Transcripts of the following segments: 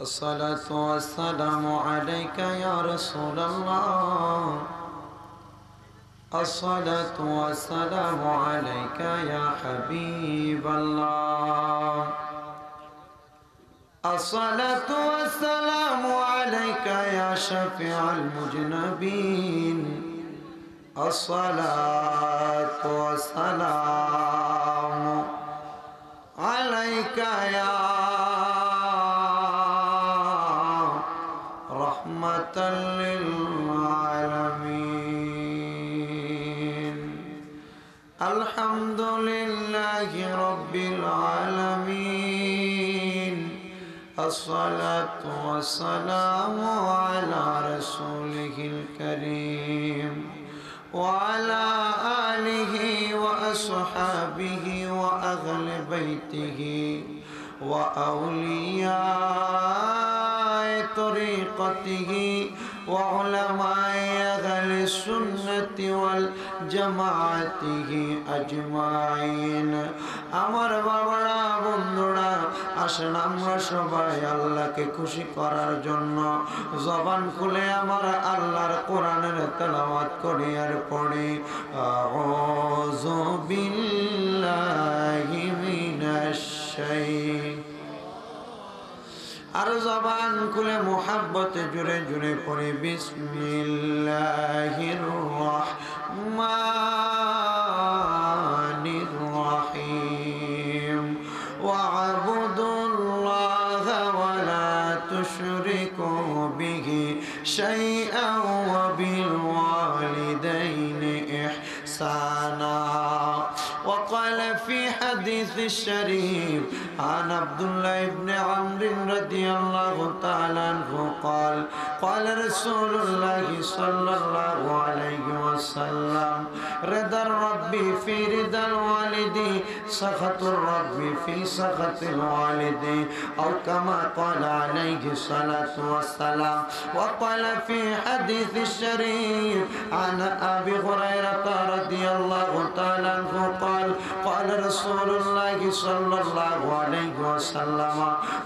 الصلاة والسلام عليك يا رسول الله. الصلاة والسلام عليك يا حبيب الله. الصلاة والسلام عليك يا شفيع المذنبين. الصلاة والسلام عليك يا رحمة للعالمين. الحمد لله رب العالمين. الصلاة والسلام على رسوله الكريم وعلى آله وأصحابه وأهل بيته وأولياء طريقته وعلماء أهل السنة والجماعة أجمعين. আমার বাবারা, বন্ধুরা, আসেন আমরা সবাই আল্লাহকে খুশি করার জন্য জবান খুলে আমার আল্লাহর কোরআনের তেলাওয়াত করি আর পড়ি আউযু বিল্লাহি মিনাশ শাইতানির। আর জবান খুলে মোহাব্বতে জুড়ে জুড়ে পড়ি বিসমিল্লাহির রহমানির রহিম। ওয়া'বুদুল্লাহা ওয়া লা তুশরিকু বিহি শাইআন ওয়া বিল ওয়ালিদাইনি ইহসানা। وقال في حديث الشريف عن عبد الله بن عمرو رضي الله تعالى عنه قال قال رسول الله صلى الله عليه وسلم رضا الرب في رضا الوالد سخط الرب في سخط الوالد أو كما قال عليه الصلاة والسلام. وقال في حديث الشريف عن أبي هريرة رضي الله تعالى عنه قال قال رسول الله صلى الله عليه وسلم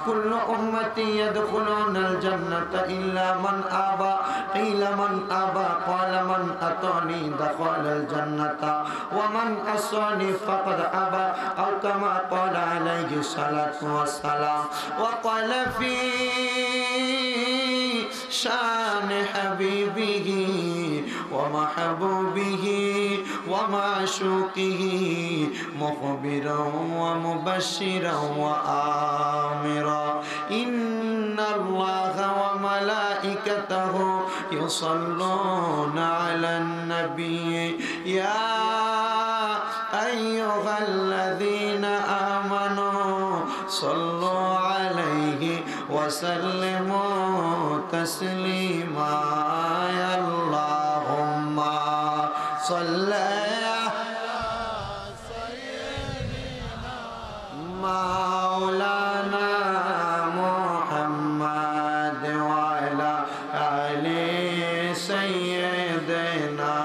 كل أمتي يدخلون الجنة إلا من أبى. قيل من أبى؟ قال من أطعني دخل الجنة ومن عصاني فقد أبى أو كما قال عليه الصلاة والسلام. وقال في شان حبيبه ومحبوبه ومعشوقه مخبرا ومبشرا وآمرا إن الله وملائكته يصلون على النبي يا أيها الذين آمنوا صلوا عليه وسلموا تسليما. اللهم صل على سيدنا مولانا محمد وعلى آل سيدنا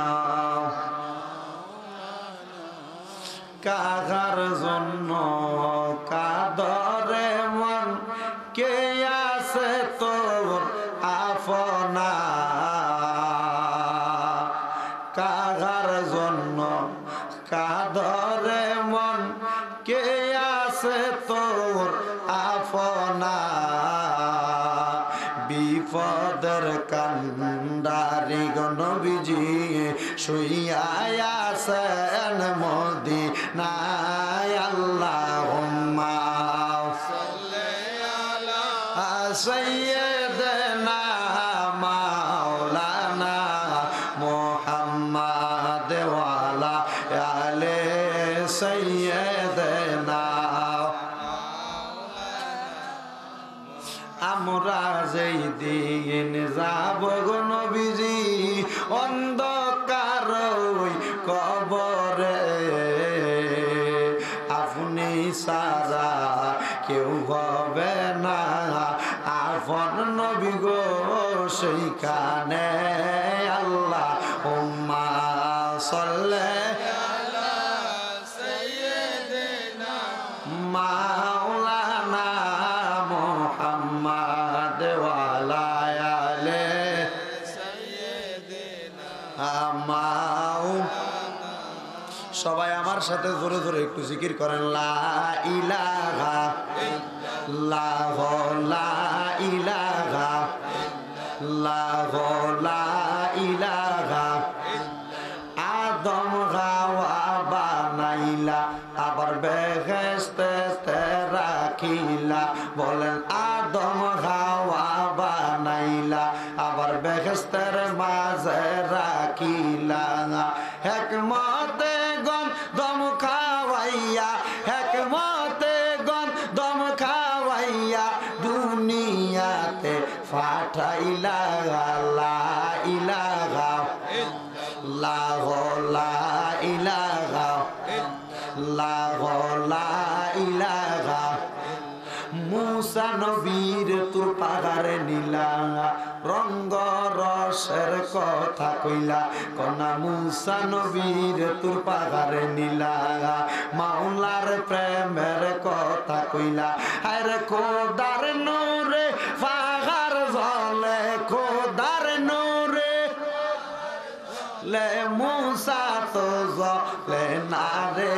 কাহার জন্য কাদরে মন কে আছে তোর আপনা। কাহার জন্য কাদরে মন কে আছে তোর আপনা। বিপদের কান্ডারি নবীজি শুইয়া আছেন মদিনায়। আল্লাহুম্মা সাল্লি আলা সাইয়্যিদিনা মাওলানা মুহাম্মাদ ওয়া আলা আলি সাইয়্যিদিনা। আমরা যেই দিন যাব গো নবীজি অন্ধকার ওই কবরে, আপনি সারা কেউ হবে না আপন নবী গো সেইখানে। আল্লাহুম্মা সাল্লি আলা সাইয়্যিদিনা মাওলানা মুহাম্মদ আমার সাথে জোরে জোরে একটু জিকির করেন, লা ইলাহা ইল্লাল্লাহ, লা ইলাহা ইল্লাল্লাহ, লা ইলাহা। আদম হাওয়া বানাইলা, আবার বেহেশতে রাখিলা। বলেন আদম হাওয়া বানাইলা, আবার বেহেশতের মাঝে রাখিলা। হেকমতে গন দম খাওয়াইয়া, হেকমতে গন দম খাওয়াইয়া দুনিয়াতে পাঠাইলা। লা ইলাহা ইল্লাল্লাহ, লা ইলাহা ইল্লাল্লাহ, লা ইলাহা। মুসা নবীর তুর পাহাড়ে নীলা, রঙ্গ রসের কথা কইলা। কনা মুসা নবীর তুর পাহাড়ে নীলা, মাওলার প্রেমের কথা কইলা। আরে খোদার নূরে পাহাড় জ্বলে, খোদার নূরে লে মুসা তো জ্বলে না রে।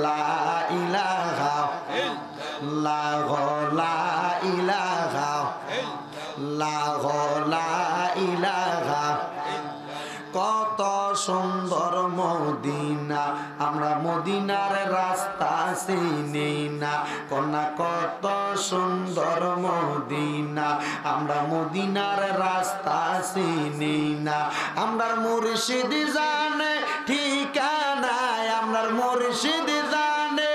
লা ইলাহা ইল্লাল্লাহ, লা ইলাহা ইল্লাল্লাহ, লা ইলাহা। কত সুন্দর মদিনা, আমরা মদিনার রাস্তা চিনি না। কন্যা কত সুন্দর মদিনা, আমরা মদিনার রাস্তা চিনি না। আমরার মুর্শিদ জানে ঠিকানায়, আমরার মুর্শিদ জানে।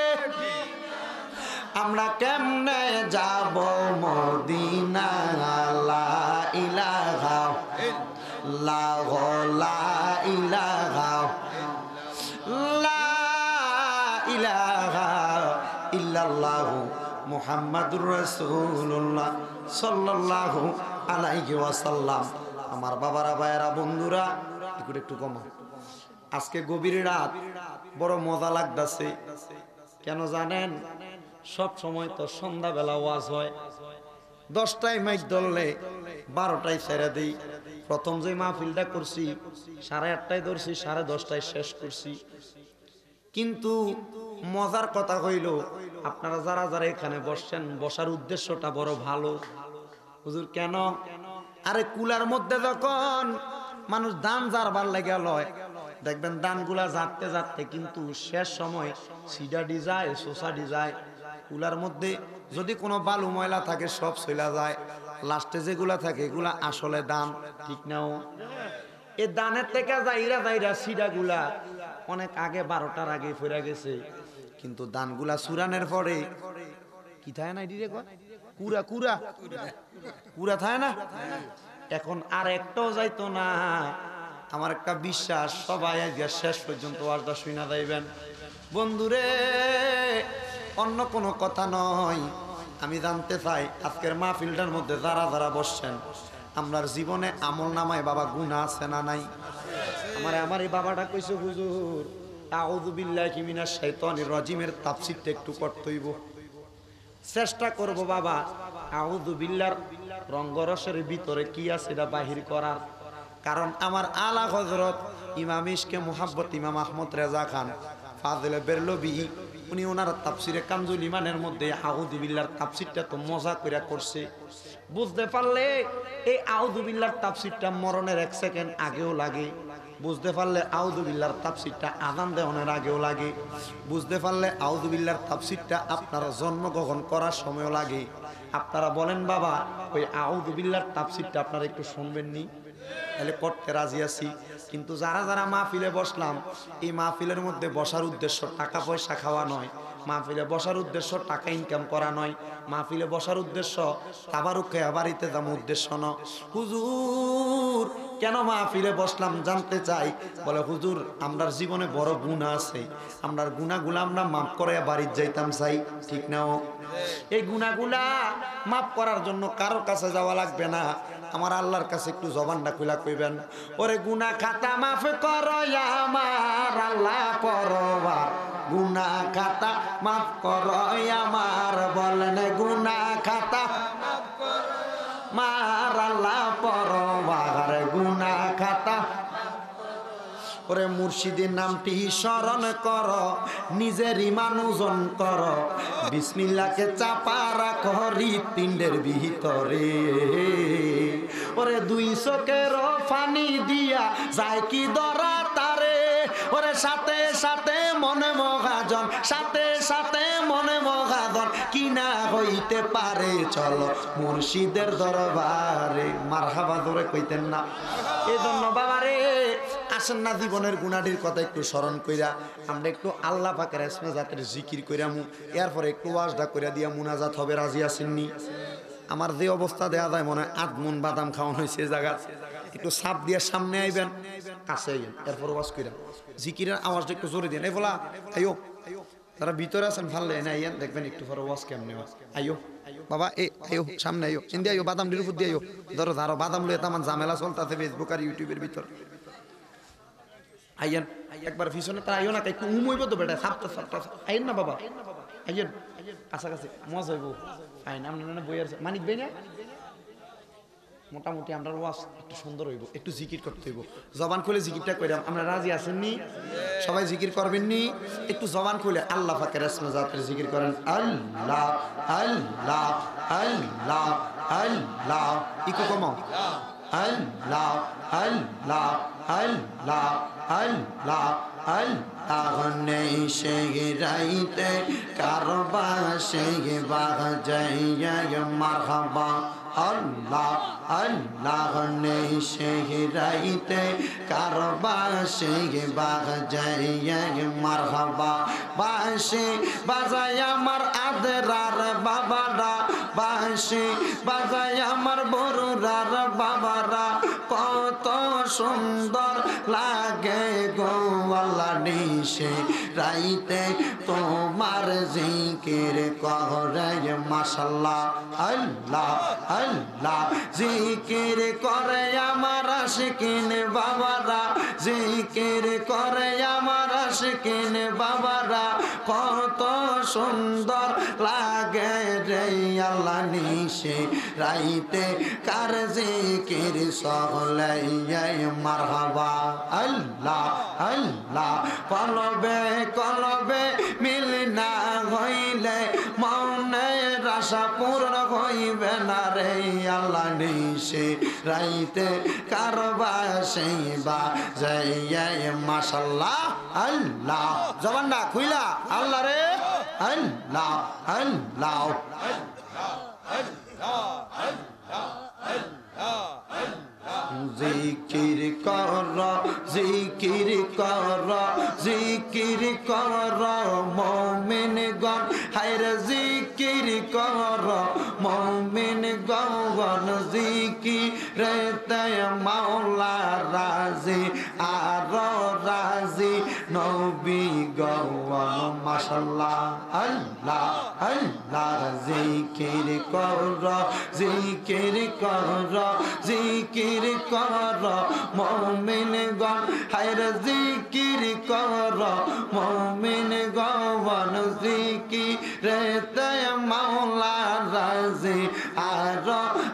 আমরা কেমনে যাব মদিনা। লা ইলাহা ইল্লাল্লাহ, লা ইলাহা লা ইলাহা ইল্লাল্লাহু মুহাম্মাদুর রাসূলুল্লাহ সাল্লাল্লাহু আলাইহি ওয়াসাল্লাম। আমার বাবারা, ভাইয়েরা, বন্ধুরা, একটু কম। আজকে গভীর রাত, বড় মজা লাগতেছে। কেন জানেন? সব সময় তো সন্ধ্যাবেলা ওয়াজ হয়, 10টায় মাইক ধরলে 12টায় ছেড়ে দিই। প্রথম যে মাহফিলটা করছি 8:30টায় ধরছি, 10:30টায় শেষ করছি। কিন্তু মজার কথা হইল, আপনারা যারা যারা এখানে বসছেন, বসার উদ্দেশ্যটা বড় ভালো। হুজুর কেন? আরে কুলার মধ্যে যখন মানুষ দান যারবার লেগে লয়, দেখবেন দানগুলা যাতে যাতে কিন্তু শেষ সময় সিডাডি যায়, সোসাডি যায়। কুলার মধ্যে যদি কোনো বালু ময়লা থাকে সব চলে যায়, লাস্টে যেগুলা থাকে এগুলা আসলে দান, ঠিক নাও? এই দানের থেকে যাইরা যাইরা সিডাগুলা অনেক আগে 12টার আগে ফিরে গেছে। কিন্তু দানগুলা সুরানের পরে কি থাকে না, কুড়া কুড়া কুড়া থাকে না, এখন আর একটাও যাইতো না। আমার একটা বিশ্বাস, সবাই আজকে শেষ পর্যন্ত ওয়াজটা শুনা যাইবেন। বন্ধুরে, অন্য কোনো কথা নয়, আমি জানতে চাই আজকের মাহফিলটার মধ্যে যারা যারা বসছেন, আমরার জীবনে আমল নামায় বাবা গুনাহ আছে না নাই? আমার এই বাবাটা কইছে, হুজুর আউযু বিল্লাহি মিনাশ শাইতানির রাজিমের তাফসীরটা একটু করতে হইব। চেষ্টা করব বাবা, আউযু বিল্লাহর রঙ্গরসের ভিতরে কি আছে এটা বাহির করার। কারণ আমার আলা হযরত ইমাম ইশকে মুহাব্বত ইমাম আহমদ রেজা খান ফাজিলে বেরলভী, উনি ওনার তাফসিরে কানজুল ইমানের মধ্যে আউযু বিল্লাহর তাফসিরটা তো মজা করে করছে। বুঝতে পারলে এই আউযু বিল্লাহর তাফসিরটা মরণের 1 সেকেন্ড আগেও লাগে। বুঝতে পারলে আউযু বিল্লাহর তাফসিরটা আযান দেওয়ার আগেও লাগে। বুঝতে পারলে আউযু বিল্লাহর তাফসিরটা আপনার জন্মগ্রহণ করার সময়ও লাগে। আপনারা বলেন বাবা, ওই আউযু বিল্লাহর তাফসিরটা আপনারা একটু শুনবেন নি? তাহলে করতে রাজি আছি। কিন্তু যারা যারা মাহফিলে বসলাম, এই মাহফিলের মধ্যে বসার উদ্দেশ্য টাকা পয়সা খাওয়া নয়, মাহফিলে বসার উদ্দেশ্য টাকা ইনকাম করা নয়, মাহফিলে বসার উদ্দেশ্য তাবারুক খেয়ে বাড়িতে যাবো উদ্দেশ্য না। হুজুর কেন মাহফিলে বসলাম জানতে চাই। বলে হুজুর আমরার জীবনে বড় গুনাহ আছে, আমরার গুনাহগুলা আমরা মাফ করে বাড়িতে যাইতাম চাই, ঠিক নাও? এই গুনাহগুলা মাফ করার জন্য কারোর কাছে যাওয়া লাগবে না, আমার আল্লাহর কাছে একটু জবানটা খুলা কইবেন, ওরে গুনাহ খাতা মাফ করো আমার আল্লাহ পরবার, গুনাহ খাতা মাফ করো আমার। বলেন গুনাহ খাতা মাফ করো মার আল্লাহ পরবার, গুনাহ খাতা। ওরে মুর্শিদের নামটি স্মরণ কর, নিজের ইমান ওজন কর, বিসমিল্লাহকে চাপা রাখো হৃৎপিণ্ডের ভিতরে। ওরে দুই চোখের পানি দিয়া যায় কি ধরা তারে, ওরে সাথে সাথে মনে মহাজন, সাথে সাথে মনে মহাজন, কি না হইতে পারে চলো মুর্শিদের দরবারে। মারহাবা ধরে কইতেন না? এই জন্য বাবারে আসেন না জীবনের গুণাটির কথা একটু স্মরণ কইরা আমরা একটু আল্লাহ পাকের ইসমে জাতের জিকির কইরামু, এরপরে একটু ওয়াজটা কইরা দিয়া মুনাজাত হবে। রাজি আছেননি? আমার যে অবস্থা দেয়া যায় মনে হয় আধমন বাদাম খাওয়ানো হয়েছে জায়গা, একটু সাপ দিয়ে সামনে আইবেন, কাছে আইবেন, এরপর ওয়াজ কইরা জিকিরের আওয়াজটা একটু জোরে দেন। এই বলা আইও, তারা ভিতরে আছেন ভালো এনে আইয়েন, দেখবেন একটু পরে ওয়াজ কেমনে আইও বাবা, আইও সামনে আইও, চিন্তা আইও, বাদাম ডির উপর দিয়ে আইও, ধরো ধরো বাদাম লইয়া তেমন ঝামেলা চলতেছে ফেসবুক আর ইউটিউবের ভিতর। আইয়েন একবার পিছনে তারা আইও না, একটু উমইব তো বেটা, সাপটা সাপটা আইয়েন না বাবা, আইয়েন কাছাকাছি মজা হইব। আইন আপনার বই আছে মানিক ভাই না, মোটামুটি আমরা ওয়াজ একটু সুন্দর হইব, একটু জিকির করতে হইব, জবান খুলে জিকিরটা কইরাম। আমরা রাজি আছেননি? সবাই জিকির করবেননি? একটু জবান খুলে আল্লাহ পাকের ইসমে জাতের জিকির করেন। আল্লাহ আল্লাহ আল্লাহ আল্লাহ, ইকো কমাও। আল্লাহ আল্লাহ আল্লাহ আল্লাহ আল্লাহ, নেই সে রাইতে কারবা সে বাজাইয়া মারহাবা। আল্লাহ আল্লাহ নেই সে রাইতে কারবা সে বাজাইয়া মারহাবা। বাঁশি বাজায় আমার আদরার বাবারা, বাঁশি বাজায় আমার বড়ুরার বাবারা, কত সুন্দর লাগে গো আল্লাহ নিশে রাইতে তোমার জিকির করে মাশাআল্লাহ। আল্লাহ আল্লাহ জিকির করে আমার আশিকিন বাবারা, জিকির করে আমার আশিকিন বাবারা, কত সুন্দর লাগে রে আল্লাহ নিশে রাইতে কার জিকির সহলাই মারহাবা। আল্লাহ আল্লাহ কলবে কলবে মিল না হইলে মনের আশা পূর্ণ হইবে না রে আল্লাহ নিশে রাইতে কারবা সেইবা যাই মাশাআল্লাহ। আল্লাহ জবানটা খুইলা আল্লাহ রে আল্লাহ আল্লাহ জিকির কর জিকির কর জিকির কর মুমিনগণ, হায়রে জিকির কর মুমিনগণ, জিকিরেতে মাওলা রাজি আর রাজি নবী গণ মাশাআল্লাহ। আল্লাহ আল্লাহ জিকির কর জিকির কর জিকির কর মুমিনগণ, হায়রে জিকির কর মুমিনগণ, জিকিরেতে মাওলা রাজি আর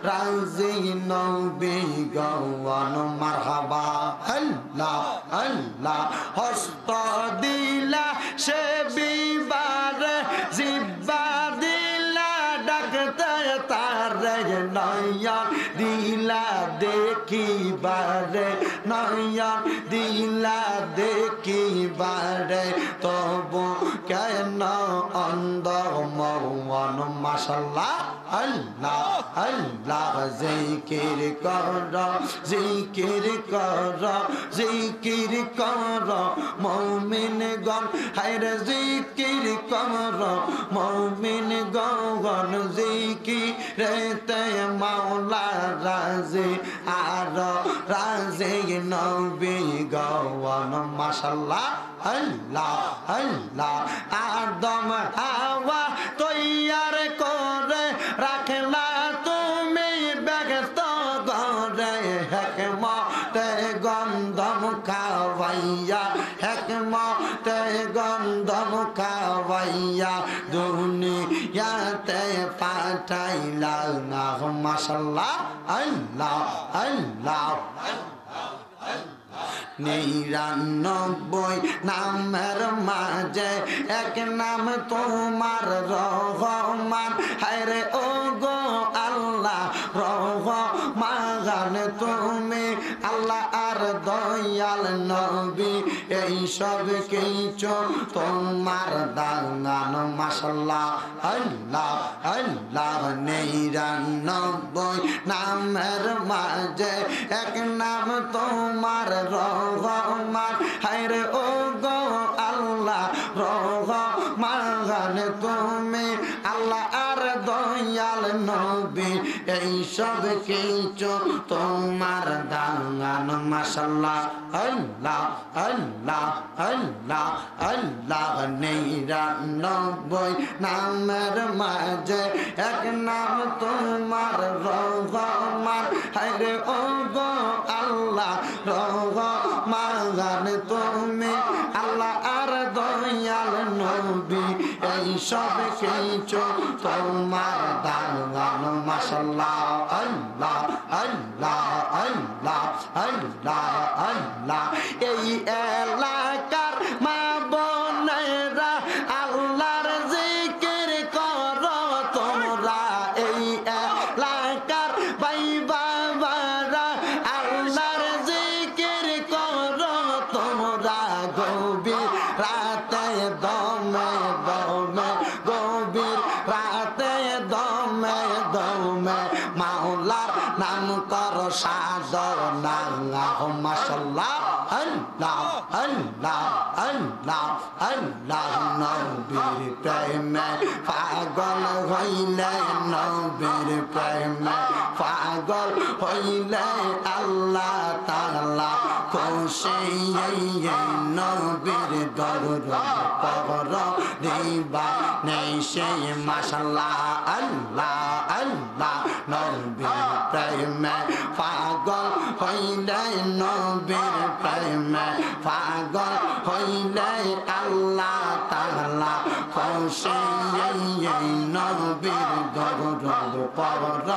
রাজি নবী গণ মারহাবা। আল্লাহ আল্লাহ হস্ত দিলা সে বিবার জিব্বা দিলা ডাকতে তার নয়ন দিলা দেখিবারে, নয়ন দিলা দেখিবারে, তবু কেন অন্ধ মন মাশাআল্লাহ। আল্লাহ আল্লাহ জিকির কর জিকির কর জিকির কর মুমিনগণ, হায়রে জিকির কর মুমিনগণ, জিকিরেতে মাওলা রাজি আর রাজি নবী গণ মাশাআল্লাহ। আল্লাহ আল্লাহ আদম হাওয়া তৈয়ার করে রাখলা তুমি ব্যস্ত করে, হেকমতে গন্ধম খাওয়াইয়া হেকমতে গন্ধম খাওয়াইয়া দুনিয়াতে পাঠাইলা না মাশাআল্লাহ। আল্লাহ আল্লাহ 99 নামের মাঝে এক নাম তোমার রহমান। হায়রে ও গো আল্লাহ রহমান তুমি আল্লাহ আর দয়াল নবী এই সব কিছু তোমার দান। মাশাআল্লাহ আল্লাহ আল্লাহ 99 নামের মাঝে এক নাম তোমার রহমান। হায়রে ও গো আল্লাহ রহমান তুমি আল্লাহ আর দয়াল নবী এই সব কিছু তোমার দান। মাশাআল্লাহ আল্লাহ আল্লাহ আল্লাহ আল্লাহ 99 নামের মাঝে এক নাম তোমার রহমান। হায়রে ও গো আল্লাহ রহমান তুমি আল্লাহ আর দয়াল নবী এই সব কিছু তোমার দান। মাশাআল্লাহ আল্লাহ আল্লাহ আল্লাহ আল্লাহ আল্লাহ এই এলাকার মা বোনেরা আল্লাহর জিকির করো তোমরা। এই এলাকার ভাই বাবারা আল্লাহর জিকির করো তোমরা। গভীর রাতে দমে দমে গভীর রাতে দমে দমে মাওলার নাম করো সাধনা। মাশাআল্লাহ আল্লাহ আল্লাহ আল্লাহ আল্লাহ নবীর প্রেমে পাগল হইলে নবীর প্রেমে পাগল হইলে আল্লাহ তাআলা খুশি। নবীর দরুদ পড় দিবা নেই সেই। মাশাআল্লাহ আল্লাহ আল্লাহ নবীর প্রেমে পাগল হইলে নবীর প্রেমে পাগল হইলে আল্লাহ তাআলা খুশি। নবীর দরুদ পড়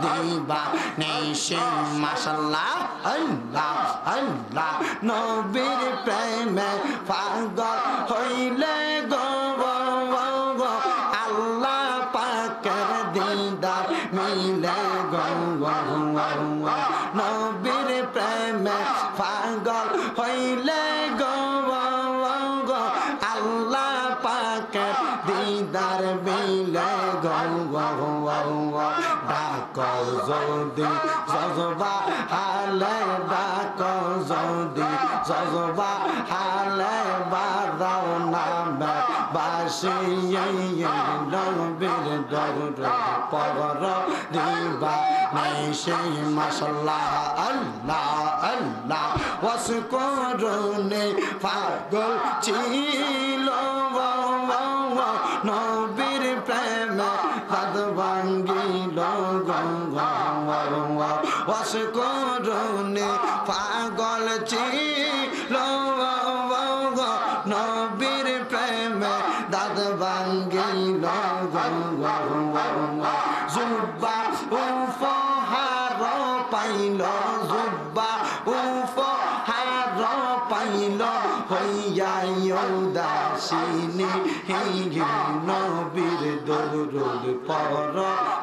দিবা নেই সেই। মাশাআল্লাহ আল্লাহ আল্লাহ নবীর প্রেমে পাগল হইলে গো আল্লাহ পাকের দিদার মিলে গো। নবীর প্রেমে পাগল হইলে গো আল্লাহ পাকের দিদার মিলে গো। ডাকো যদি জজবা হালে ডাকো যদি জজবা হালে বাজাও নামে বাসি। নবীর দরুদ পড় দিবা নেই সেই। মাশাআল্লাহ আল্লাহ আল্লাহ ওয়াসকুরুনি পাগল ছিল নবীর প্রেমে হাত ভাঙ্গিল। ওয়াসকুরুনি পাগল ছিল নবীর প্রেমে দাদ ভাঙ্গিল। জুব্বা উপহার পাইল জুব্বা উপহার পাইল হইয়া উদাসীনী। নবীর দরুদ পড়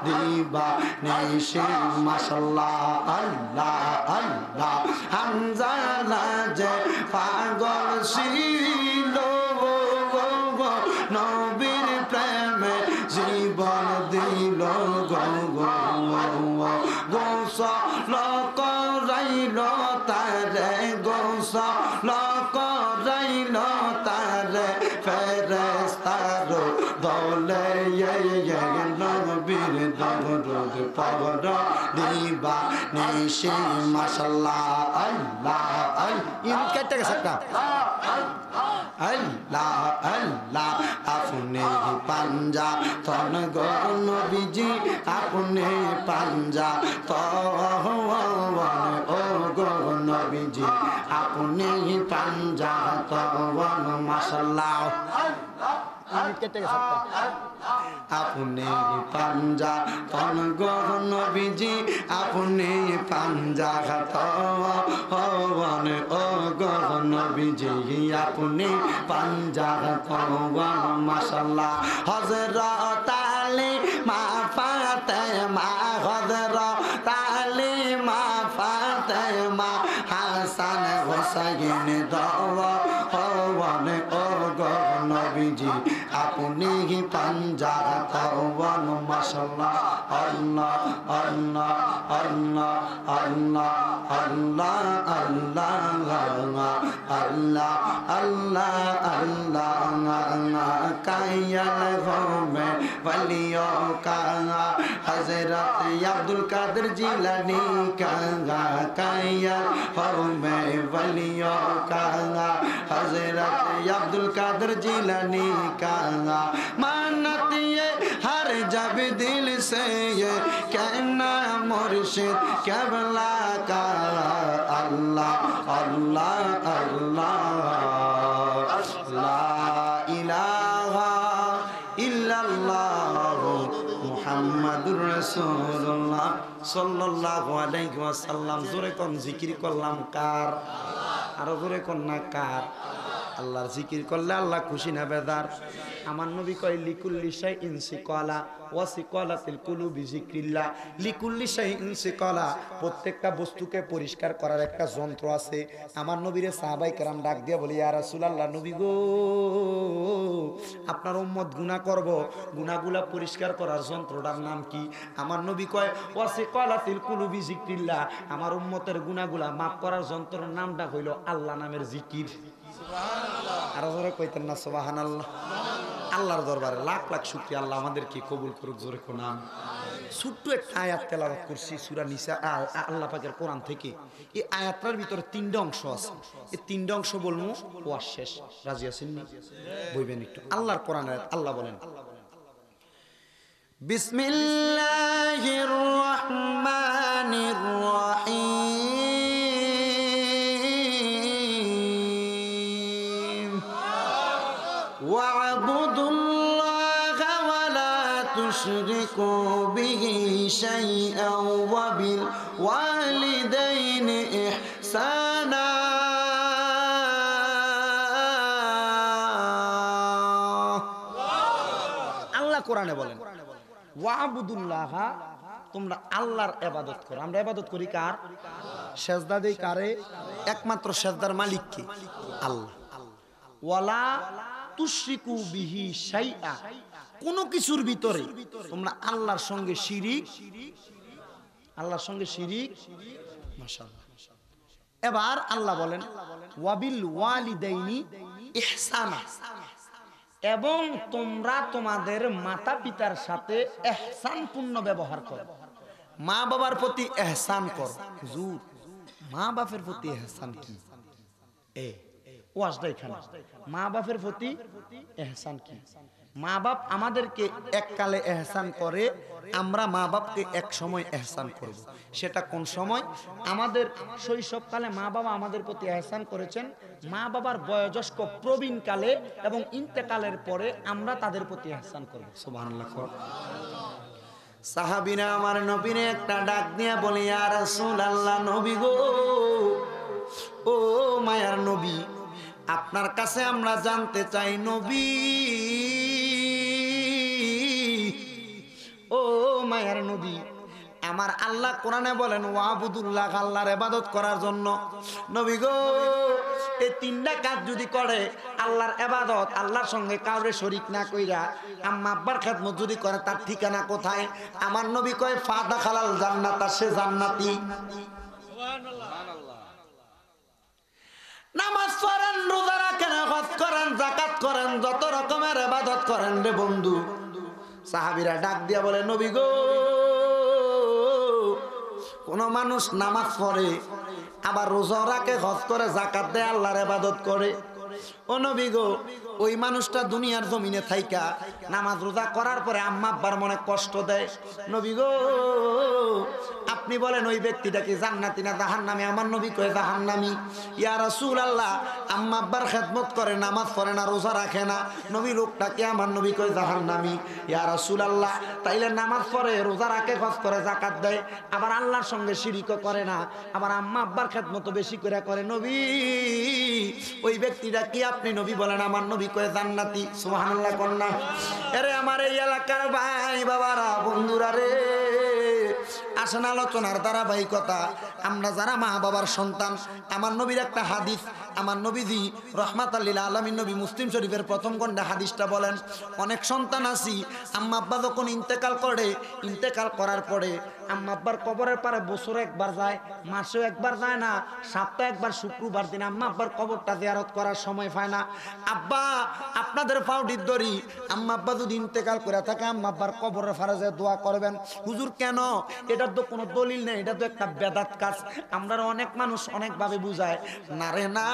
দিবা নেই সেই। মাশাআল্লাহ আল্লাহ আল্লাহ হামজালা যে পাগল ছিল নবীর প্রেমে জীবন দিল গোসল করাইল তারে গোসল করাইল তারে ফেরেশতার দলে নবীর দরুদ পড় দিবা নেই সেই। মাশাআল্লাহ আল্লাহ আল্লাহ কেটে গেছে একটা আল্লাহ আল্লাহ আপনি পাঞ্জা তন গো নবীজি আপনি পাঞ্জা তন ও গো নবীজি আপনি পাঞ্জা তন। মাশাআল্লাহ কেটে গেছে আপনি পাঞ্জা তন গো নবীজি আপনি পাঞ্জা তন ও গো নবীজি আপনি পাঞ্জা তন মাশাআল্লাহ হযরত আলী মা ফাতেমা হযরত আলী মা ফাতেমা হাসান হোসেন দাওয়া হওয়ানে ও গো নবীজি আপনি পাঞ্জা তওয়ান মাশাআল্লাহ আল্লাহ আল্লাহ আল্লাহ আল্লাহ আল্লাহ আল্লাহ আল্লাহ আল্লাহ আল্লাহ কায়াল হোমে वलियों का हजरत अब्दुल कादिर जिलानी का काया हमें वलियों का हजरत अब्दुल कादिर जिलानी का मानती है हर जब दिल से ये कहना मुर्शिद क़िबला का अल्लाह अल्लाह अल्लाह ला इलाहा इल्लल्लाहु मुहम्मदुर रसूलुल्लाह सल्लल्लाहु अलैहि वसल्लम जोरे कोन जिकिर करलाम कार आरो जोरे कोन ना कार আল্লাহর জিকির করলে আল্লাহ খুশি না বেদার আমার নবী কয় লিকুল্লি শাইইন সিকালা ওয়া সিকালাতিল কুলুবি যিকরিল্লাহ লিকুল্লি শাইইন সিকালা প্রত্যেকটা বস্তুকে পরিষ্কার করার একটা যন্ত্র আছে আমার নবীরে সাহাবায়ে কেরাম ডাক দিয়া বলে ইয়া রাসূলুল্লাহ নবী গো আপনার উম্মত গুনাহ করব গুনাহগুলা পরিষ্কার করার যন্ত্রটার নাম কি আমার নবী কয় ওয়া সিকালাতিল কুলুবি যিকরিল্লাহ আমার উম্মতের গুনাহগুলা maaf করার যন্ত্রের নামটা হইল আল্লাহ নামের জিকির আর জোরে কইতেন না সুবহানাল্লাহ আল্লাহর দরবারে লাখ লাখ শুকরিয়া আল্লাহ আমাদেরকে কবুল করুক জোরে কোনাম ছোট্ট একটা আয়াত তেলাওয়াত করছি সূরা নিসা আল্লাহ পাকের কোরআন থেকে এই আয়াতটার ভিতরে তিনটা অংশ আছে এই তিনটা অংশ বলমু ওয়াজ শেষ রাজি আছেন নি বইবেন একটু আল্লাহর কোরআন আয়াত আল্লাহ বলেন বিসমিল্লাহির রহমানির রহিম واعبدوا الله ولا تشركوا به شيئا وبالوالدين إحسانا আল্লাহ কোরআনে বলেন ওয়াবুদুল্লাহ তোমরা আল্লাহর ইবাদত করো আমরা ইবাদত করি কার সিজদা দেই কারে একমাত্র সিজদার মালিক কে আল্লাহ ওয়ালা তুশরিকু বিহি শাইআ কোন কিছুর ভিতরে তোমরা আল্লাহর সঙ্গে শিরিক মাশাআল্লাহ এবার আল্লাহ বলেন ওয়াবিল ওয়ালিদাইনি ইহসানা এবং তোমরা তোমাদের মাতা পিতার সাথে ইহসানপূর্ণ ব্যবহার করো মা বাবার প্রতি ইহসান করো হুজুর মা বাপের প্রতি ইহসান কি ওয়াজটা এখানে মা বাপের প্রতি ইহসান কি মা বাপ আমাদেরকে এককালে ইহসান করে আমরা মা বাপকে এক সময় ইহসান করব সেটা কোন সময় আমাদের শৈশবকালে মা বাবা আমাদের প্রতি ইহসান করেছেন মা বাবার বয়োজ্যেষ্ঠ প্রবীণ কালে এবং ইন্তেকালের পরে আমরা তাদের প্রতি ইহসান করব সুবহানাল্লাহ সাহাবীরা আমার নবীরে একটা ডাক দিয়া বলে ইয়া রাসূলুল্লাহ নবী গো ও মায়ার নবী আপনার কাছে আমরা জানতে চাই নবী ও মায়ার নবী আমার আল্লাহ কোরআনে বলেন ওয়াবুদুল্লাহ আল্লাহর ইবাদত করার জন্য নবী গো এই তিনটা কাজ যদি করে আল্লাহর ইবাদত আল্লাহর সঙ্গে কাউরে শরীক না কইরা আম্মা আব্বার খেদমত যদি করে তার ঠিকানা কোথায় আমার নবী কয় ফাদা খালাল জান্নাত সে জান্নাতি সুবহানাল্লাহ নামাজ পড়েন রোজা রাখেন হজ করেন যাকাত করেন যত রকমের ইবাদত করেন রে বন্ধু সাহাবীরা ডাক দিয়া বলে নবী গো কোন মানুষ নামাজ পড়ে আবার রোজা রাখে হজ করে যাকাত দেয় আল্লাহর ইবাদত করে ও নবী গো ওই মানুষটা দুনিয়ার জমিনে থাইকা নামাজ রোজা করার পরে আম্মা আব্বার মনে কষ্ট দেয় নবী গো আপনি বলেন ওই ব্যক্তিটা কি জান্নাতি না জাহান্নামী? আমার নবী কয় জাহান্নামী। ইয়া রাসূলুল্লাহ, আম্মা আব্বার খেদমত করে, নামাজ পড়ে না, রোজা রাখে না, নবী লোকটা কি? আমার নবী কয় জাহান্নামী। ইয়া রাসূলুল্লাহ, তাইলে নামাজ পড়ে, রোজা রাখে, হজ করে, যাকাত দেয়, আবার আল্লাহর সঙ্গে শিরিক করে না, আবার আম্মা আব্বার খেদমত বেশি করে করে, নবী ওই ব্যক্তিটা কি? আপনি নবী বলেন আমার নবী কয় জান্নাতি। সুবহানাল্লাহ কন্যা। আরে আমার এই এলাকার ভাই বাবারা, বন্ধুরা রে, আসেন আলোচনার ধারাবাহিকতা। আমরা যারা মা বাবার সন্তান, আমার নবীর একটা হাদিস, আমার নবীজি রহমাতাল লিল আলামিন নবী মুসলিম শরীফের প্রথম খণ্ডে হাদিসটা বলেন, অনেক সন্তান আছি আম্মা আব্বা যখন ইন্তেকাল করে, ইন্তেকাল করার পরে আম্মা আব্বার কবরের পারে বছরে একবার যায়, মাসেও একবার যায় না, সপ্তাহে একবার শুক্রবার দিন আম্মা আব্বার কবরটা জিয়ারত করার সময় পায় না। আব্বা আপনাদের পাউডির দড়ি, আম্মা আব্বা যদি ইন্তেকাল করে থাকে আম্মা আব্বার কবরের পারে যায় দোয়া করবেন। হুজুর কেন? এটার তো কোনো দলিল নেই, এটা তো একটা বেদাত কাজ। আমরা অনেক মানুষ অনেকভাবে বুঝায়, না রে না,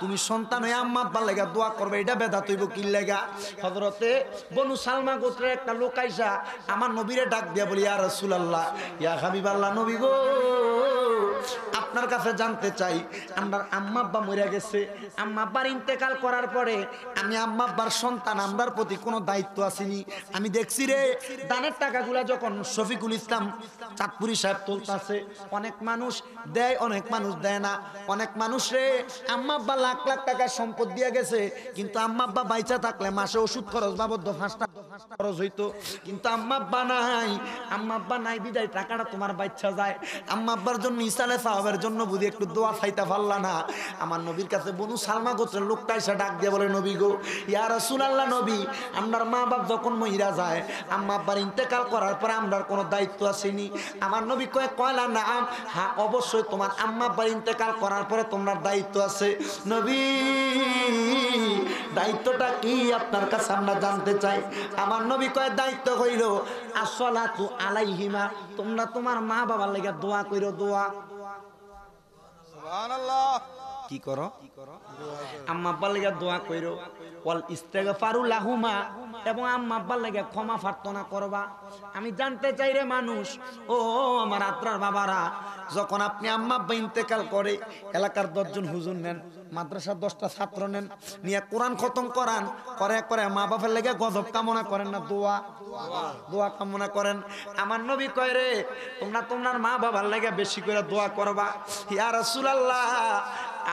তুমি সন্তান হয়ে আম্মা আব্বার লেগা দোয়া করবে, এটা বেদাত হইব কি লেগা? হযরতে বনু সালমা গোত্রের একটা লোক আইসা আমার নবীরে ডাক দিয়া বলি, ইয়া রাসূলুল্লাহ, ইয়া হাবিবাল্লাহ, নবী গো, আপনার কাছে জানতে চাই, আমার আম্মা আব্বা মরে গেছে, আম্মা আব্বার ইন্তেকাল করার পরে আমি আম্মা আব্বার সন্তান, আমরার প্রতি কোনো দায়িত্ব আসেনি? আমি দেখছি রে দানের টাকাগুলা যখন শফিকুল ইসলাম চাঁদপুরি সাহেব তুলতাছে, অনেক মানুষ দেয়, অনেক মানুষ দেয় না। অনেক মানুষ রে আম্মা আব্বা লাখ লাখ টাকা সম্পদ দিয়ে গেছে, কিন্তু আম্মা আব্বা বাইচা থাকলে মাসে ওষুধ খরচ বাবদ 5টা খরচ হইতো, কিন্তু আম্মা আব্বা নাই, আম্মা আব্বা নাই বিদায় টাকাটা তোমার বাচ্চা যায়। আম্মা আব্বার জন্য ইসালে সাহাবের জন্য বুঝি একটু দোয়া চাইতে পারলা না? আমার নবীর কাছে বনু সালমা গোত্রের লোকটা এসে ডাক দিয়ে বলে, নবী গো, ইয়া রাসূলুল্লাহ, নবী আমার মা বাপ যখন মইরা যায়, আম্মা আব্বার ইন্তেকাল করার পরে আমরার কোনো দায়িত্ব আসেনি? আমার নবী কয়লা না, হ্যাঁ অবশ্যই তোমার আম্মা আব্বার ইন্তেকাল করার পরে তোমার দায়িত্ব আছে। নবী দায়িত্বটা কি আপনার কাছে আমরা জানতে চাই। আমার নবী কয় দায়িত্ব হইল আসসালাতু আলাইহিমা, তোমরা তোমার মা বাবার লাগা দোয়া কইরো। দোয়া সুবহানাল্লাহ, কি করো? আম্মা আব্বার লাগা দোয়া কইরো। ওয়াল ইস্তিগফারু লাহুমা, এবং আম্মা আব্বার লাগা ক্ষমা প্রার্থনা করবা। আমি জানতে চাই রে মানুষ, ও আমার আত্রার বাবারা, যখন আপনি আম্মা আব্বা ইন্তেকাল করে, এলাকার 10 জন হুজুর নেন, মাদ্রাসার 10টা ছাত্র নেন, নিয়ে কোরআন খতম করান, করে মা বাবার লেগে গজব কামনা করেন না? দোয়া কামনা করেন। আমার নবী কয় রে, তোমরা তোমার মা বাবার লেগে বেশি করে দোয়া করবা। ইয়া রাসূলুল্লাহ,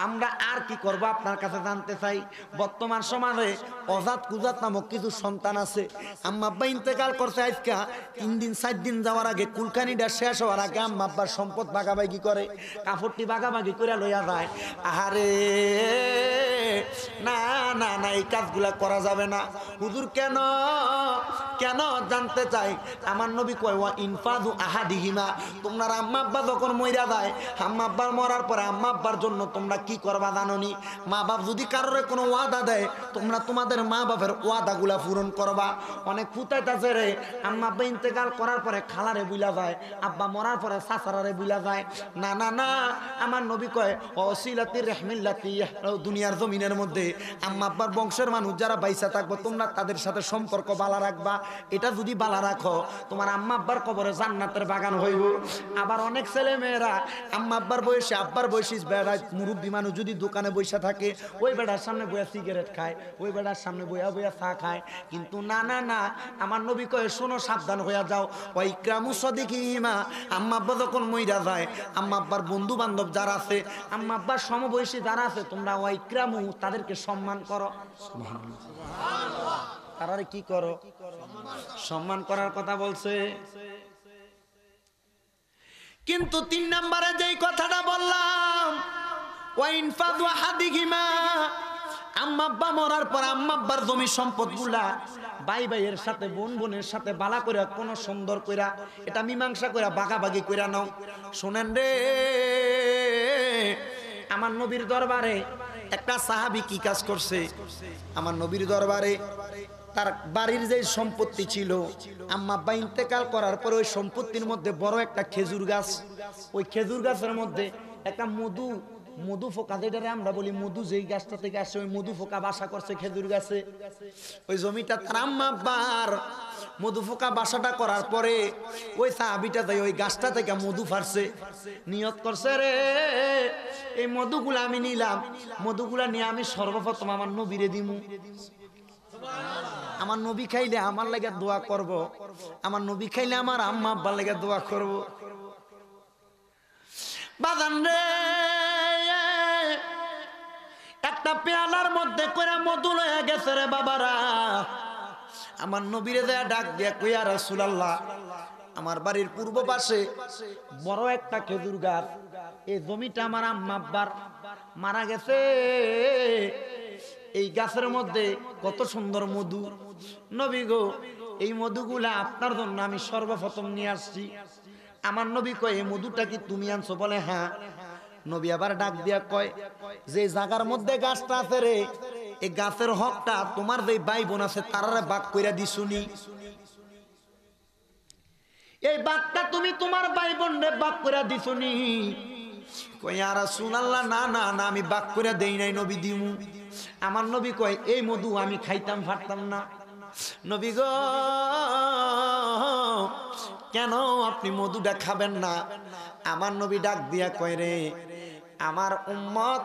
আমরা আর কি করব আপনার কাছে জানতে চাই। বর্তমান সমাজে অজাত কুজাত নামক কিছু সন্তান আছে, আম্মা আব্বা ইন্তেকাল করছে আজকা 3 দিন 4 দিন যাওয়ার আগে, কুলকানিটা শেষ হওয়ার আগে আম্মা আব্বার সম্পদ ভাগাভাগি করে, কাপড়টি ভাগাভাগি করে লইয়া যায়। আহারে না না না, এই কাজগুলা করা যাবে না। হুজুর কেন? জানতে চাই। আমার নবী কয়, ওয়া ইনফাযু আহাদিহিমা, তোমরা আম্মা আব্বা যখন মইরা যায়, আম্মা আব্বার মরার পরে আম্মা আব্বার জন্য তোমরা কি করবা জানোনি? মা বাপ যদি কারোর কোনো ওয়াদা দেয়, তোমরা তোমাদের মা বাপের ওয়াদাগুলা পূরণ করবা। অনেক ফুটাইতাছে রে, আম্মা আব্বা ইন্তেকাল করার পরে খালারে বুইলা যায়, আব্বা মরার পরে চাচারারে বুইলা যায়। না না না, আমার নবী কয়, ওয়াসিলাতির রাহমিল্লাতি, দুনিয়ার জমিনের মধ্যে আম্মা আব্বার বংশের মানুষ যারা বাইসা থাকবে, তোমরা তাদের সাথে সম্পর্ক বালা রাখবা। এটা যদি বালা রাখো, তোমার আম্মা আব্বার কবরে জান্নাতের বাগান হইব। আবার অনেক ছেলে মেয়েরা আম্মা আব্বার বয়সে, আব্বার বয়সী বেড়া মুরব্বী মানুষ যদি দোকানে বইসা থাকে, ওই বেড়ার সামনে বইয়া সিগারেট খায়, ওই বেড়ার সামনে বইয়া বইয়া চা খায়। কিন্তু না না না, আমার নবী কয়, শোনো, সাবধান হইয়া যাও। ওই ইকরামু সাদিকিহিমা, আম্মা আব্বা যখন মইরা যায়, আম্মা আব্বার বন্ধু বান্ধব যারা আছে, আম্মা আব্বার সমবয়সী যারা আছে, তোমরা ওই ইকরামু, তাদেরকে সম্মান করো। সুবহানাল্লাহ, তারারে কি করো? সম্মান করার কথা বলছে। কিন্তু 3 নম্বরে যেই কথাটা বললাম, ওয়া ইনফাযু আহাদিহিমা, আম্মা আব্বা মরার পর আম্মা আব্বার জমি সম্পদগুলা ভাই ভাইয়ের সাথে, বোন বোনের সাথে বালা কইরা, কোন সুন্দর কইরা, এটা মীমাংসা কইরা, ভাগাভাগি কইরা নাও। শুনেন রে, আমার নবীর দরবারে একটা সাহাবী কি কাজ করছে? আমার নবীর দরবারে তার বাড়ির যে সম্পত্তি ছিল, আম্মা আব্বা ইন্তেকাল করার পরে ওই সম্পত্তির মধ্যে বড় একটা খেজুর গাছ, ওই খেজুর গাছের মধ্যে একটা মধু ফোকা, যেটারে আমরা বলি মধু, যেই গাছটা থেকে আসে, ওই মধু ফোকা বাসা করছে খেজুর গাছে। ওই জমিটা তার আম্মা আব্বার, মধু ফোকা বাসাটা করার পরে ওই সাহাবীটা তাই ওই গাছটা থেকে মধু ফারছে, নিয়ত করছে রে এই মধুগুলা আমি নিলাম, মধুগুলা নিয়ে আমি সর্বপ্রথম আমার নবীরে দিমু, আমার নবী খাইলে আমার লাগে দোয়া করব, আমার নবী খাইলে আমার আম্মা আব্বার লাগে দোয়া করব। বাজান রে একটা পেয়ালার মধ্যে করে মধু লয়ে গেছে রে বাবারা। আমার নবীরে দেয়া ডাক দিয়া কইয়া রাসূলুল্লাহ, আমার বাড়ির পূর্ব পাশে বড় একটা খেজুর গাছ, এই জমিটা আমার আম্মা আব্বার মারা গেছে, এই গাছের মধ্যে কত সুন্দর মধু, নবী গো এই মধুগুলা আপনার জন্য আমি সর্বপ্রথম নিয়ে আসছি। আমার নবী কয় এই মধুটা কি তুমি আনছো? বলে হ্যাঁ। নবী আবার ডাক দিয়া কয় যে জায়গার মধ্যে গাছটা আছে রে, এই গাছের হকটা তোমার যে ভাই বোন আছে তারারে ভাগ কইরা দিছুনি, এই ভাগটা তুমি তোমার ভাই বোনরে ভাগ কইরা দিছুনি। কয় ইয়া রাসূলুল্লাহ না না না আমি ভাগ কইরা দেই নাই নবী দিমু। আমার নবী কয় এই মধু আমি খাইতাম পারতাম না। নবী গো কেন আপনি মধুটা খাবেন না? আমার নবী ডাক দিয়া কয় রে আমার উম্মত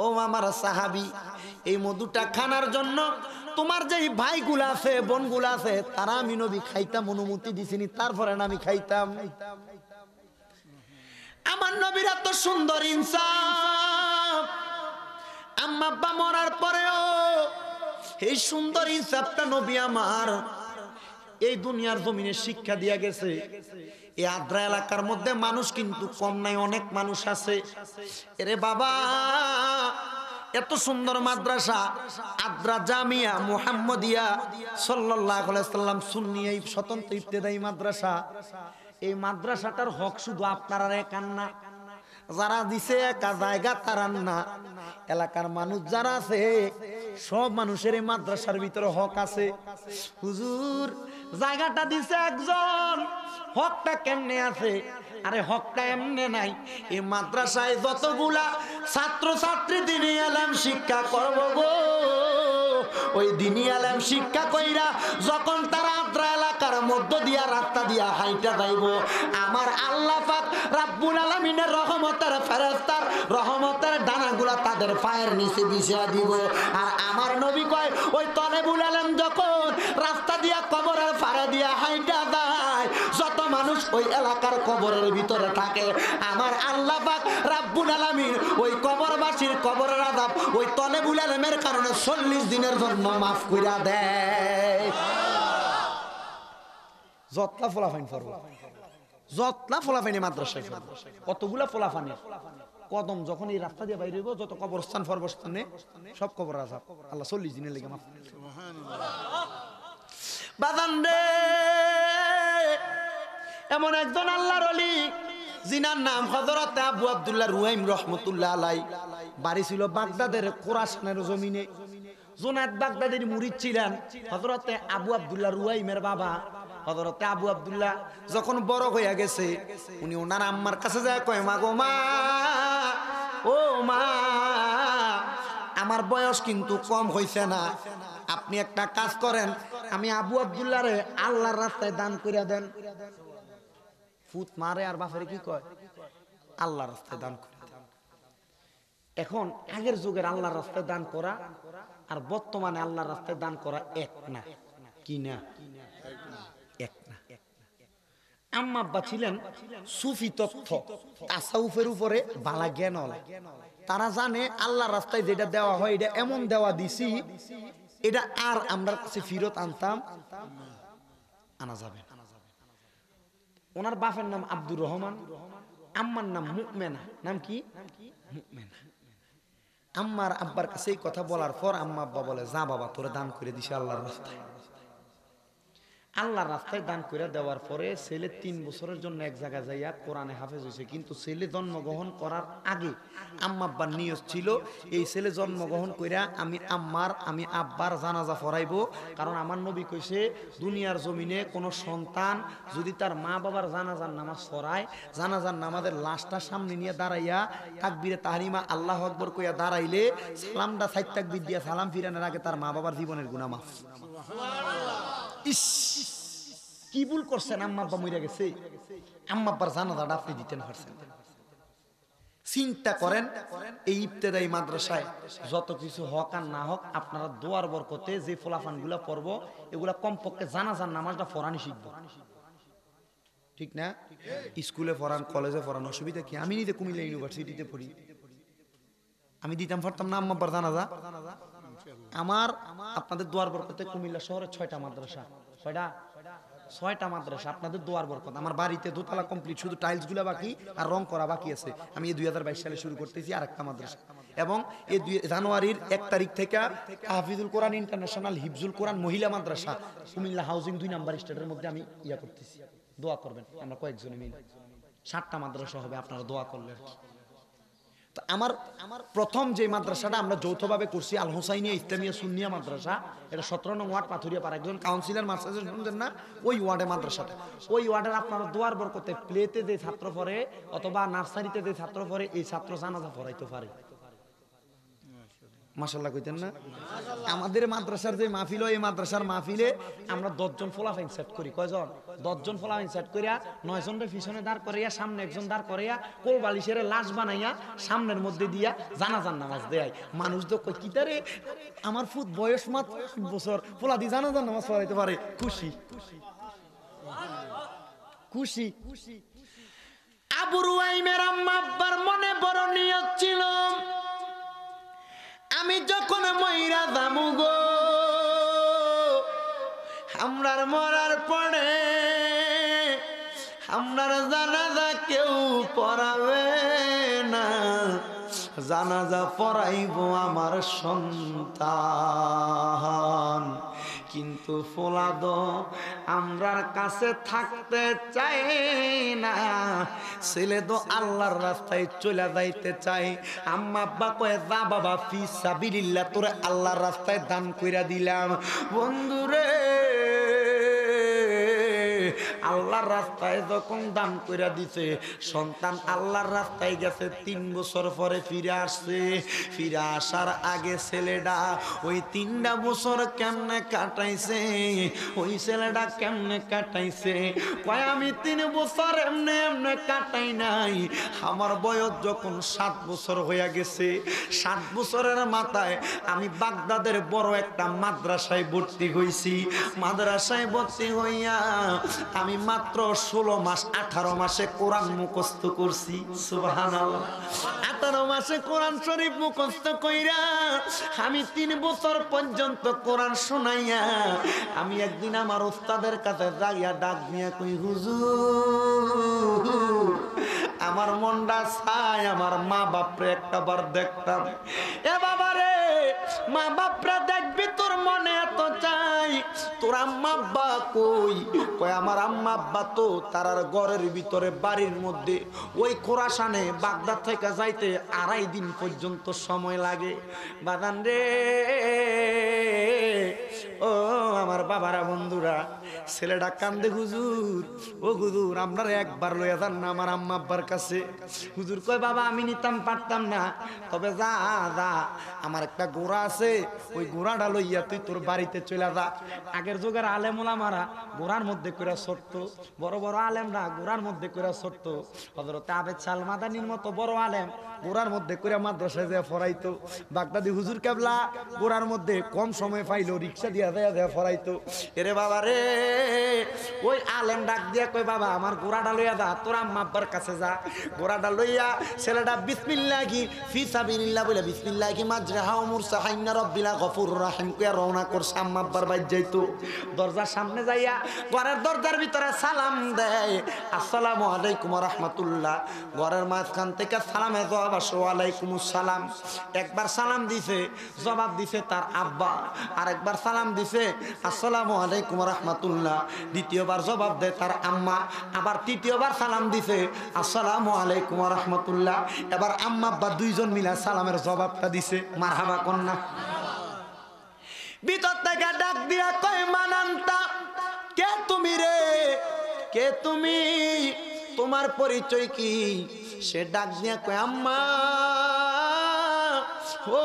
ও আমার সাহাবী, এই মধুটা খানার জন্য তোমার যেই ভাইগুলা আছে বোনগুলা আছে তারা আমি নবী খাইতাম অনুমতি দিছিনি, তারপরে না আমি খাইতাম। আমার নবীর এত সুন্দর ইনসাফ, আম্মা আব্বা মরার পরেও এই সুন্দর ইনসাফটা নবী আমার এই দুনিয়ার জমিনে শিক্ষা দিয়া গেছে। এই আদ্রা এলাকার মধ্যে মানুষ কিন্তু কম নাই, অনেক মানুষ আছে। এরে বাবা এত সুন্দর মাদ্রাসা আদ্রা জামিয়া মুহাম্মদিয়া সাল্লাল্লাহু আলাইহি ওয়াসাল্লাম সুন্নি এই স্বতন্ত্র ইবতেদায়ী মাদ্রাসা, এই মাদ্রাসাটার হক শুধু আপনারা একান না, যারা দিছে একা জায়গা তারান না, এলাকার মানুষ যারা আছে সব মানুষের এই মাদ্রাসার ভিতরে হক আছে। হুজুর জায়গাটা দিছে একজন, হকটা কেমনে আছে? আরে হকটা এমনে নাই, এই মাদ্রাসায় যতগুলা ছাত্র ছাত্রী দিনী আলেম শিক্ষা করব গো, ওই দিনী আলেম শিক্ষা কইরা যখন তারা আদ্রা এলাকার মধ্য দিয়া রাস্তা দিয়া হাইটা যাইব, আমার আল্লাহ পাক রাব্বুল আলামিনের রহমতের ফেরেশতার রহমতের ডানাগুলা তাদের পায়ের নিচে বিছিয়ে দিব। আর আমার নবী কয় ওই তলেবুল আলেম যখন রাস্তা দিয়া কবরের পাড়ে দিয়া হাইটা যায়, যত মানুষ ওই এলাকার কবরের ভিতরে থাকে আমার আল্লাহ পাক রাব্বুল আলামিন ওই কবরবাসীর কবরের আযাব ওই তলেবুল আলেমের কারণে 40 দিনের জন্য মাফ কইরা দেয়। যতলা ফলাফাইন করব, যতলা ফলাফাইনি মাদ্রাসায় কতগুলা ফলাফানি কদম যখন এই রাস্তা দিয়ে বাইরে হইব, যত কবরস্থান ফরবস্থানে সব কবর আযাব আল্লাহ 40 দিনের লেগে মাফ করে। সুবহানাল্লাহ। বাদান রে এমন একজন আল্লাহর ওলি জিনার নাম হযরত আবু আব্দুল্লাহ রুয়াইম রাহমাতুল্লাহ আলাই, বাড়ি ছিল বাগদাদের খোরাসানের জমিনে। জুনায়েদ বাগদাদের মুরিদ ছিলেন হযরত আবু আব্দুল্লাহ রুয়াইমের বাবা। হযরত আবু আব্দুল্লাহ যখন বড় হয়ে গেছে, উনি ওনার আম্মার কাছে যায় কয় মা গো মা, ও মা আমার বয়স কিন্তু কম হইছে না, আপনি একটা কাজ করেন, আমি আবু আব্দুল্লাহ রে আল্লাহর রাস্তায় দান কইরা দেন। ফুত মারে আর বাপেরে কি কয়? আল্লাহর রাস্তায় দান করে দেন। এখন আগের যুগের আল্লাহর রাস্তায় দান করা আর বর্তমানে আল্লাহর রাস্তায় দান করা এক না, কি না? এক না। আম্মা আব্বা ছিলেন সুফি তথ্য তাসাউফের উপরে বালা জ্ঞান, তারা জানে আল্লাহর রাস্তায় যেটা দেওয়া হয় এটা এমন দেওয়া দিছি, এটা আর আমরা কাছে ফিরত আনা যাবে। ওনার বাপের নাম আব্দুর রহমান, আম্মার নাম মুকমেনা। নাম কি? মুকমেনা। আম্মার আব্বার কাছে এই কথা বলার পর আম্মা আব্বা বলে যা বাবা তোরে দান করে দিছে আল্লাহর রাস্তায়। আল্লাহর রাস্তায় দান করে দেওয়ার পরে ছেলে 3 বছরের জন্য এক জায়গায় যাইয়া কোরআনে হাফেজ হয়েছে। কিন্তু ছেলে জন্মগ্রহণ করার আগে আম্মা আব্বার নিয়ত ছিল এই ছেলে জন্মগ্রহণ কইরা আমি আব্বার জানাজা পড়াইবো। কারণ আমার নবী কইছে দুনিয়ার জমিনে কোনো সন্তান যদি তার মা বাবার জানাজার নামাজ পড়ায়, জানাজার নামাজের লাশটা সামনে নিয়ে দাঁড়াইয়া তাকবীরে তাহরিমা আল্লাহু আকবার কইয়া দাঁড়াইলে সালামটা 4 তাকবীর দিয়া সালাম ফিরানোর আগে তার মা বাবার জীবনের গুনাহ মাফ। ইস কি ভুল করছেন? আম্মা আব্বা মরে গেছে, আম্মা আব্বার জানাজাটা আপনি দিতেন পারছেন। চিন্তা করেন, এই ইবতেদায়ী মাদ্রাসায় যত কিছু হক আর না হক, আপনারা দোয়ার বরকতে যে ফলাফানগুলা পড়বো, এগুলা কমপক্ষে জানাজার নামাজটা পড়ানি শিখবো, ঠিক না? স্কুলে পড়ান, কলেজে পড়ান, অসুবিধা কি? আমি নিজে কুমিল্লা ইউনিভার্সিটিতে পড়ি, আমি দিতাম পারতাম না আম্মা আব্বার জানাজা? আমার আপনাদের দোয়ার বরকতে কুমিল্লা শহরে 6টা মাদ্রাসা। 6টা মাদ্রাসা আপনাদের দোয়ার বরকত। আমার বাড়িতে দোতলা কমপ্লিট, শুধু টাইলস গুলা বাকি আর রং করা বাকি আছে। আমি এই 2022 সালে শুরু করতেছি আরেকটা মাদ্রাসা, এবং এই জানুয়ারির 1 তারিখ থেকে হাফিজুল কোরআন ইন্টারন্যাশনাল হিফজুল কোরআন মহিলা মাদ্রাসা কুমিল্লা হাউজিং 2 নাম্বার স্টেটের মধ্যে আমি করতেছি। দোয়া করবেন, আমরা কয়েকজনে মিলে 7টা মাদ্রাসা হবে, আপনারা দোয়া করলে আর কি। আমার প্রথম যে মাদ্রাসাটা আমরা যৌথভাবে করছি আল হোসাইনিয়া ইসলামিয়া সুন্নিয়া মাদ্রাসা, এটা 17 নং ওয়ার্ড পাথুরিয়া পাড়া, একজন কাউন্সিলর মাদ্রাসা শুনছেন না, ওই ওয়ার্ডে মাদ্রাসাটা। ওই ওয়ার্ডের আপনারা দোয়ার বরকতে প্লেতে যে ছাত্র পড়ে অথবা নার্সারিতে যে ছাত্র পড়ে, এই ছাত্র জানাজা পড়াইতে পারে। মাশাআল্লাহ কইতেন না? আমাদের মাদ্রাসার যে মাহফিল, এই মাদ্রাসার মাহফিলে আমরা 10 জন ফলাফাইন সেট করি। কয়জন? 10 জন ফলাফাইন সেট করিয়া 9 জনের পিছনে দাঁড় করাইয়া, সামনে একজন দাঁড় করাইয়া, কোল বালিশের লাশ বানাইয়া সামনের মধ্যে দিয়া জানাজার নামাজ দেয়। মানুষ তো কই কিতারে, আমার ফুট বয়স মাত্র 8 বছর, ফলা দি জানাজার নামাজ পড়াইতে পারে, খুশি খুশি। আবু রুয়াইমের আম্মা আব্বার মনে বড় নিয়ত ছিল, আমি যখন মইরা যামু গো, আমরার মরার পরে আমরার জানাজা কেউ পড়াবে না, জানাজা পড়াইব আমার সন্তান। কিন্তু ফোলাদ আমরার কাছে থাকতে চাই না, ছেলে তো আল্লাহর রাস্তায় চলে যাইতে চাই। আম্মা আব্বা কয়ে, যা বাবা, ফি সাবিলিল্লাহ, তোরে আল্লাহর রাস্তায় দান কইরা দিলাম। বন্ধুরে, আল্লাহর রাস্তায় যখন দান কইরা দিছে, সন্তান আল্লাহর রাস্তায় গেছে, 3 বছর পরে ফিরে আসছে। ফিরে আসার আগে ছেলেটা ওই 3টা বছর কেমনে কাটাইছে, ওই ছেলেটা কেমনে কাটাইছে, কয় আমি 3 বছর এমনে এমনে কাটাই নাই, আমার বয়স যখন 7 বছর হইয়া গেছে, 7 বছরের মাথায় আমি বাগদাদের বড় একটা মাদ্রাসায় ভর্তি হইছি। মাদ্রাসায় ভর্তি হইয়া আমি মাত্র 16 মাস 18 মাসে কোরআন মুখস্থ করছি। সুবহানাল্লাহ। 18 মাসে কোরআন শরীফ মুখস্থ কইরা আমি 3 বছর পর্যন্ত কোরআন শোনাইয়া, আমি একদিন আমার উস্তাদের কাছে যাইয়া ডাক নিয়ে কই, হুজুর, আমার মনটা চায় আমার মা বাপরে একটাবার দেখতাম। এ বাবা রে, মা বাপরা দেখবি, তোর মনে এত চাই, তোর আম্মা আব্বা কই? কয় আমার আম্মা আব্বা তো তারার ঘরের ভিতরে বাড়ির মধ্যে, ওই খোরাসানে বাগদাদ থেকে যাইতে 2.5 দিন পর্যন্ত সময় লাগে। বাদান রে, ও আমার বাবারা, বন্ধুরা, ছেলেটা কান্দে, হুজুর, ও হুজুর, আপনারা একবার লইয়া যান না আমার আম্মা আব্বার কাছে। হুজুর কয়, বাবা আমি নিতাম পারতাম না, তবে যা যা, আমার একটা ঘোড়া আছে, ওই ঘোড়াটা লইয়া তুই তোর বাড়িতে চলে যা। আগের যুগের আলেম ওলামারা ঘোড়ার মধ্যে কইরা ছড়ত, বড় বড় আলেমরা ঘোড়ার মধ্যে কইরা ছড়ত। হযরত আবেদ শাহ মাদানির মতো বড় আলেম ঘোড়ার মধ্যে কইরা মাদ্রাসায় যায় ফরাইতো। বাগদাদি হুজুর কেবলা ঘোড়ার মধ্যে কম সময় পাইলো, রিক্সা দিয়া যায় ফরাইতো। এরে বাবা রে, ওই আলেম ডাক দিয়া কই, বাবা আমার ঘোড়াটা লইয়া যা, তোর আম্মা আব্বার কাছে যা। ঘোড়াটা লইয়া ছেলেটা বিসমিল্লাহি ফি সাবিলিল্লাহ বলে, বিসমিল্লাহি মাজরাহা ওয়া মুরসাহা ইন্না রাব্বিলা গফুরুর রাহিম কইয়া রওনা করছে আম্মা আব্বার বাইর যাইতো। দরজার সামনে যাইয়া ঘরের দরজার ভিতরে সালাম দেয়, আসসালামু আলাইকুম ওয়া রাহমাতুল্লাহ। ঘরের মাঝখান থেকে সালামে জবাব আসে, ওয়া আলাইকুমুস সালাম। একবার সালাম দিছে, জবাব দিছে তার আব্বা, আরেকবার সালাম দিছে, আসসালামু আলাইকুম ওয়া রাহমাতুল্লাহ। দ্বিতীয়বার জবাব দেয় তার আম্মা, আবার তৃতীয়বার সালাম দিছে, আসসালামু আলাইকুম ওয়া রাহমাতুল্লাহ। এবার আম্মা আব্বা 2 জন মিলে সালামের জবাবটা দিছে। মারহাবা কন্যা। ভিতর থেকে ডাক দিয়া কয়, মানান্তা, কে তুমি রে, কে তুমি, তোমার পরিচয় কি? সে ডাক দিয়া কয়, আম্মা, ও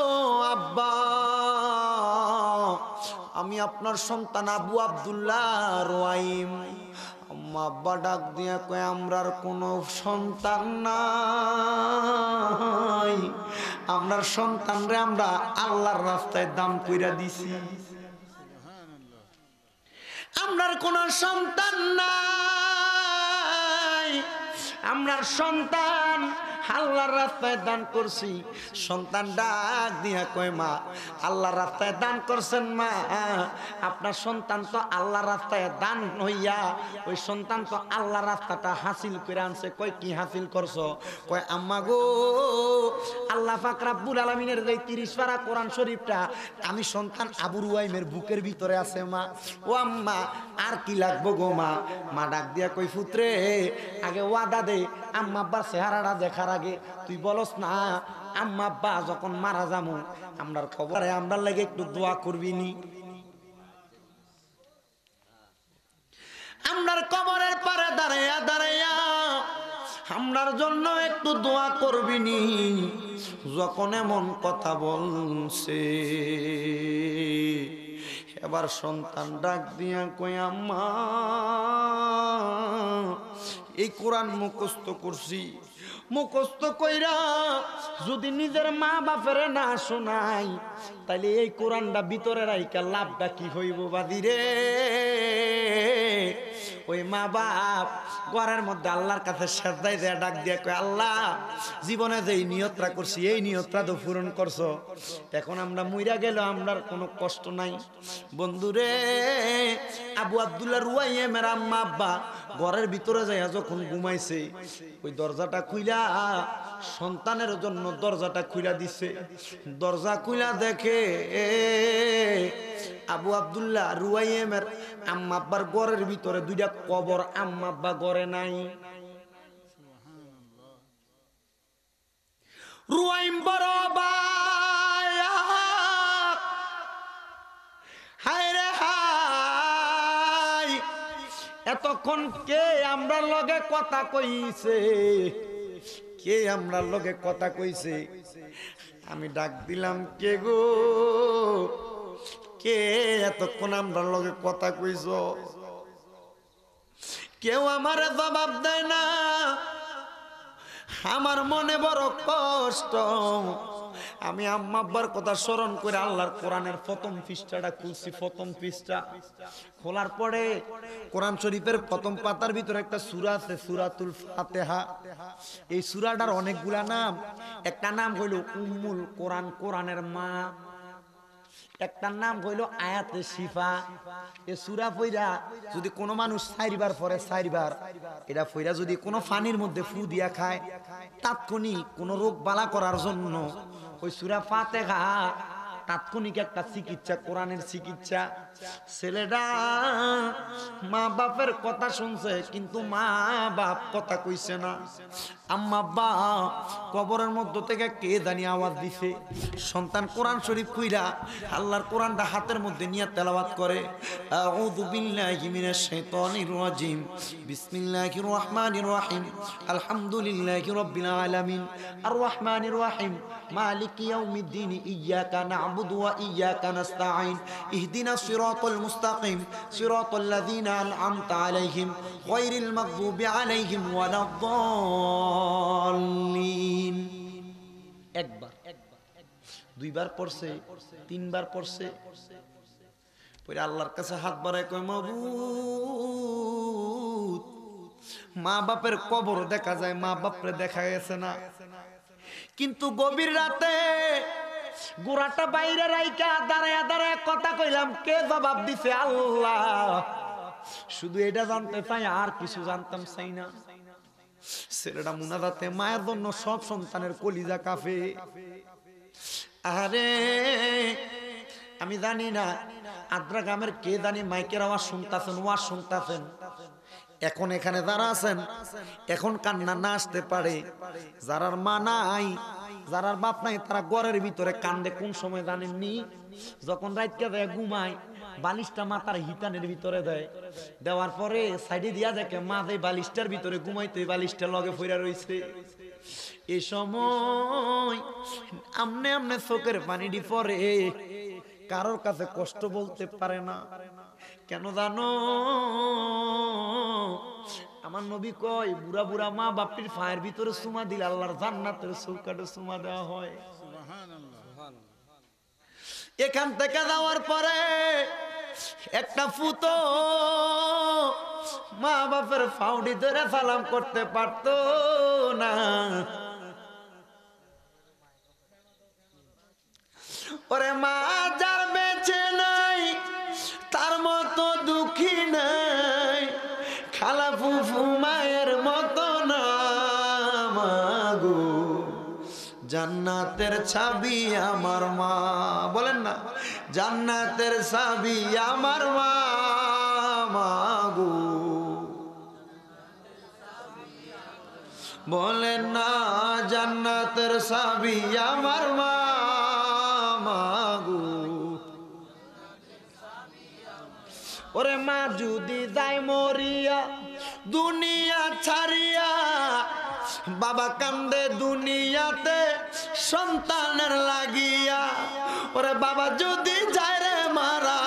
আব্বা, আমি আপনার সন্তান আবু আব্দুল্লাহ রুয়াইম। আম্মা আব্বা ডাক দিয়া কয় আমরার কোনো সন্তান নাই, আমরার সন্তানরে আমরা আল্লাহর রাস্তায় দান কইরা দিছি। আমরার কোনো সন্তান নাই, আমরার সন্তান আল্লাহর রাস্তায় দান করছি। সন্তান ডাক দিয়া কয় মা আল্লাহর রাস্তায় দান করছেন মা, আপনার সন্তান তো আল্লাহর রাস্তায় দান হইয়া ওই সন্তান তো আল্লাহর রাস্তাটা হাসিল করে আনছে। কয় কি হাসিল করছো? কয় আম্মা গো আল্লাহ পাক রব্বুল আলামিনের যে 30 পারা কোরআন শরীফটা আমি সন্তান আবু রুয়াইমের বুকের ভিতরে আছে মা। ও আম্মা আর কি লাগবো গো মা? মা ডাক দিয়া কই পুত্রে আগে ওয়াদা দে আম্মা আব্বার চেহারাটা দেখার আগে তুই বলস না আম্মা আব্বা যখন মারা যামু আমরার খবরে আমরার লাগে একটু দোয়া করবি নি, আমরার কবরের পারে দাঁড়াইয়া দাঁড়াইয়া আমরার জন্য একটু দোয়া করবি নি। যখন এমন কথা বলছে এবার সন্তান ডাক দিয়া কই আম্মা এই কোরআন মুখস্থ করছি, মুখস্থ কইরা যদি নিজের মা বাপের না শোনাই তাইলে এই কোরআনটা ভিতরে রাইকা লাভটা কি হইব বাদিরে? ওই মা বাপ ঘরের মধ্যে আল্লাহর কাছে সেজদায় দেয়া ডাক দিয়া কয় আল্লাহ জীবনে যে নিয়তটা করছি এই নিয়তটা তো পূরণ করছো, এখন আমরা মইরা গেল আমরার কোনো কষ্ট নাই। বন্ধুরে আবু আব্দুল্লাহ রুয়াইমের আম্মা আব্বা ঘরের ভিতরে যাইয়া যখন ঘুমাইছে ওই দরজাটা খুইলা সন্তানের জন্য দরজাটা খুইলা দিছে। দরজা খুইলা দেখে আবু আব্দুল্লাহ রুয়াইমের আম্মা আব্বার ঘরের ভিতরে দুইটা কবর, আম্মা আব্বা ঘরে নাই। রুয়াইম বড় হায় রে হায়, এতক্ষণ কে আমরা লগে কথা কইছে, কে আমরা লগে কথা কইছে? আমি ডাক দিলাম কে গো, কে এতক্ষণ আমরা লগে কথা কইছ? কেউ আমারে জবাব দেয় না। আমার মনে বড় কষ্ট। আমি আম্মা আব্বার কথা স্মরণ করে আল্লাহর কোরআনের প্রথম পৃষ্ঠাটা খুলছি। প্রথম পৃষ্ঠা খোলার পরে কোরআন শরীফের প্রথম পাতার ভিতরে একটা সূরা আছে, সূরাতুল ফাতিহা। এই সূরাটার অনেকগুলা নাম। একটা নাম হইল উম্মুল কোরআন, কোরআনের মা। একটা নাম হইল আয়াতে শিফা। এই সূরা পড়া যদি কোনো মানুষ 4 বার পড়ে, 4 বার এটা পড়া যদি কোনো পানির মধ্যে ফু দিয়া খায় তাৎক্ষণিক কোনো রোগ বালা করার জন্য ওই সূরা ফাতিহা তাৎক্ষণিক একটা চিকিৎসা, কোরআনের চিকিৎসা। ছেলেটা মা বাপের কথা শুনছে কিন্তু মা বাপ কথা কইছে না। আম্মা আব্বা কবরের মধ্য থেকে কে জানি আওয়াজ দিছে। সন্তান কোরআন শরীফ কইরা আল্লাহর কোরআনটা হাতের মধ্যে নিয়ে তেলাওয়াত করে, আউযু বিল্লাহি মিনাশ শাইতানির রাজিম, বিসমিল্লাহির রহমানির রহিম, আলহামদুলিল্লাহি রাব্বিল আলামিন, আর রহমানির রহিম, মালিকি ইয়াউমিদ্দিন, ইয়াকা না'বুদু ওয়া ইয়াকা নাস্তাঈন, ইহদিনাস সিরাতাল মুস্তাকিম, সিরাতাল লাযিনা আন'আমতা আলাইহিম, গায়রিল মাগদুবি আলাইহিম ওয়ালাদ-দাল্লিন। একবার, দুইবার পড়ছে, 3 বার পড়ছে, পরে আল্লাহর কাছে হাত বাড়ায় কয় মাবুদ, মা বাপের কবর দেখা যায়, মা বাপরে দেখা গেছে না। কিন্তু গভীর রাতে গোড়াটা বাইরে রাইকা দাঁড়ায়া দাঁড়ায়া কথা কইলাম, কে জবাব দিছে? আল্লাহ। শুধু এটা জানতে চাই, আর কিছু জানতাম চাই না। ছেলেটা মুনাজাতে মায়ের জন্য সব সন্তানের কলিজা কাঁপে। আরে আমি জানি না আদ্রা গ্রামের কে জানি মাইকের আওয়াজ শুনতাছেন, ওয়াজ শুনতাছেন। এখন এখানে যারা আছেন এখন কান্না না আসতে পারে। যারার মা নাই, যারার বাপ নাই, তারা ঘরের ভিতরে কান্দে। কোন সময় জানেননি? যখন রাইতকে দেয় ঘুমায়, বালিশটা মাথার হিতানের ভিতরে দেয়, দেওয়ার পরে সাইডে দিয়া দেখে মা যে বালিশটার ভিতরে ঘুমাইতে, বালিশটা লগে ফইরা রইছে। এই সময় আমনে আমনে চোখের পানি পড়ে, কারোর কাছে কষ্ট বলতে পারে না, কেন জানো? আমার নবী কয় বুড়া বুড়া মা বাপির পায়ের ভিতরে চুমা দিলে আল্লাহর জান্নাতের চৌকাঠে চুমা দেওয়া হয়। এখান থেকে যাওয়ার পরে একটা ফুতো মা বাপের ফাউডি ধরে সালাম করতে পারতো না। ওরে মা যার বেঁচে নাই তার মতো দুঃখী নাই, খালা ফুফু মায়ের মতো না মাগো, জান্নাতের চাবি আমার মা। বলেন না, জান্নাতের চাবি আমার মা মাগো। বলেন না, জান্নাতের চাবি আমার মা মাগো। ওরে মা যদি যায় মরিয়া দুনিয়া ছাড়িয়া, বাবা কান্দে দুনিয়াতে সন্তানের লাগিয়া। ওরে বাবা যদি যায় রে মারা,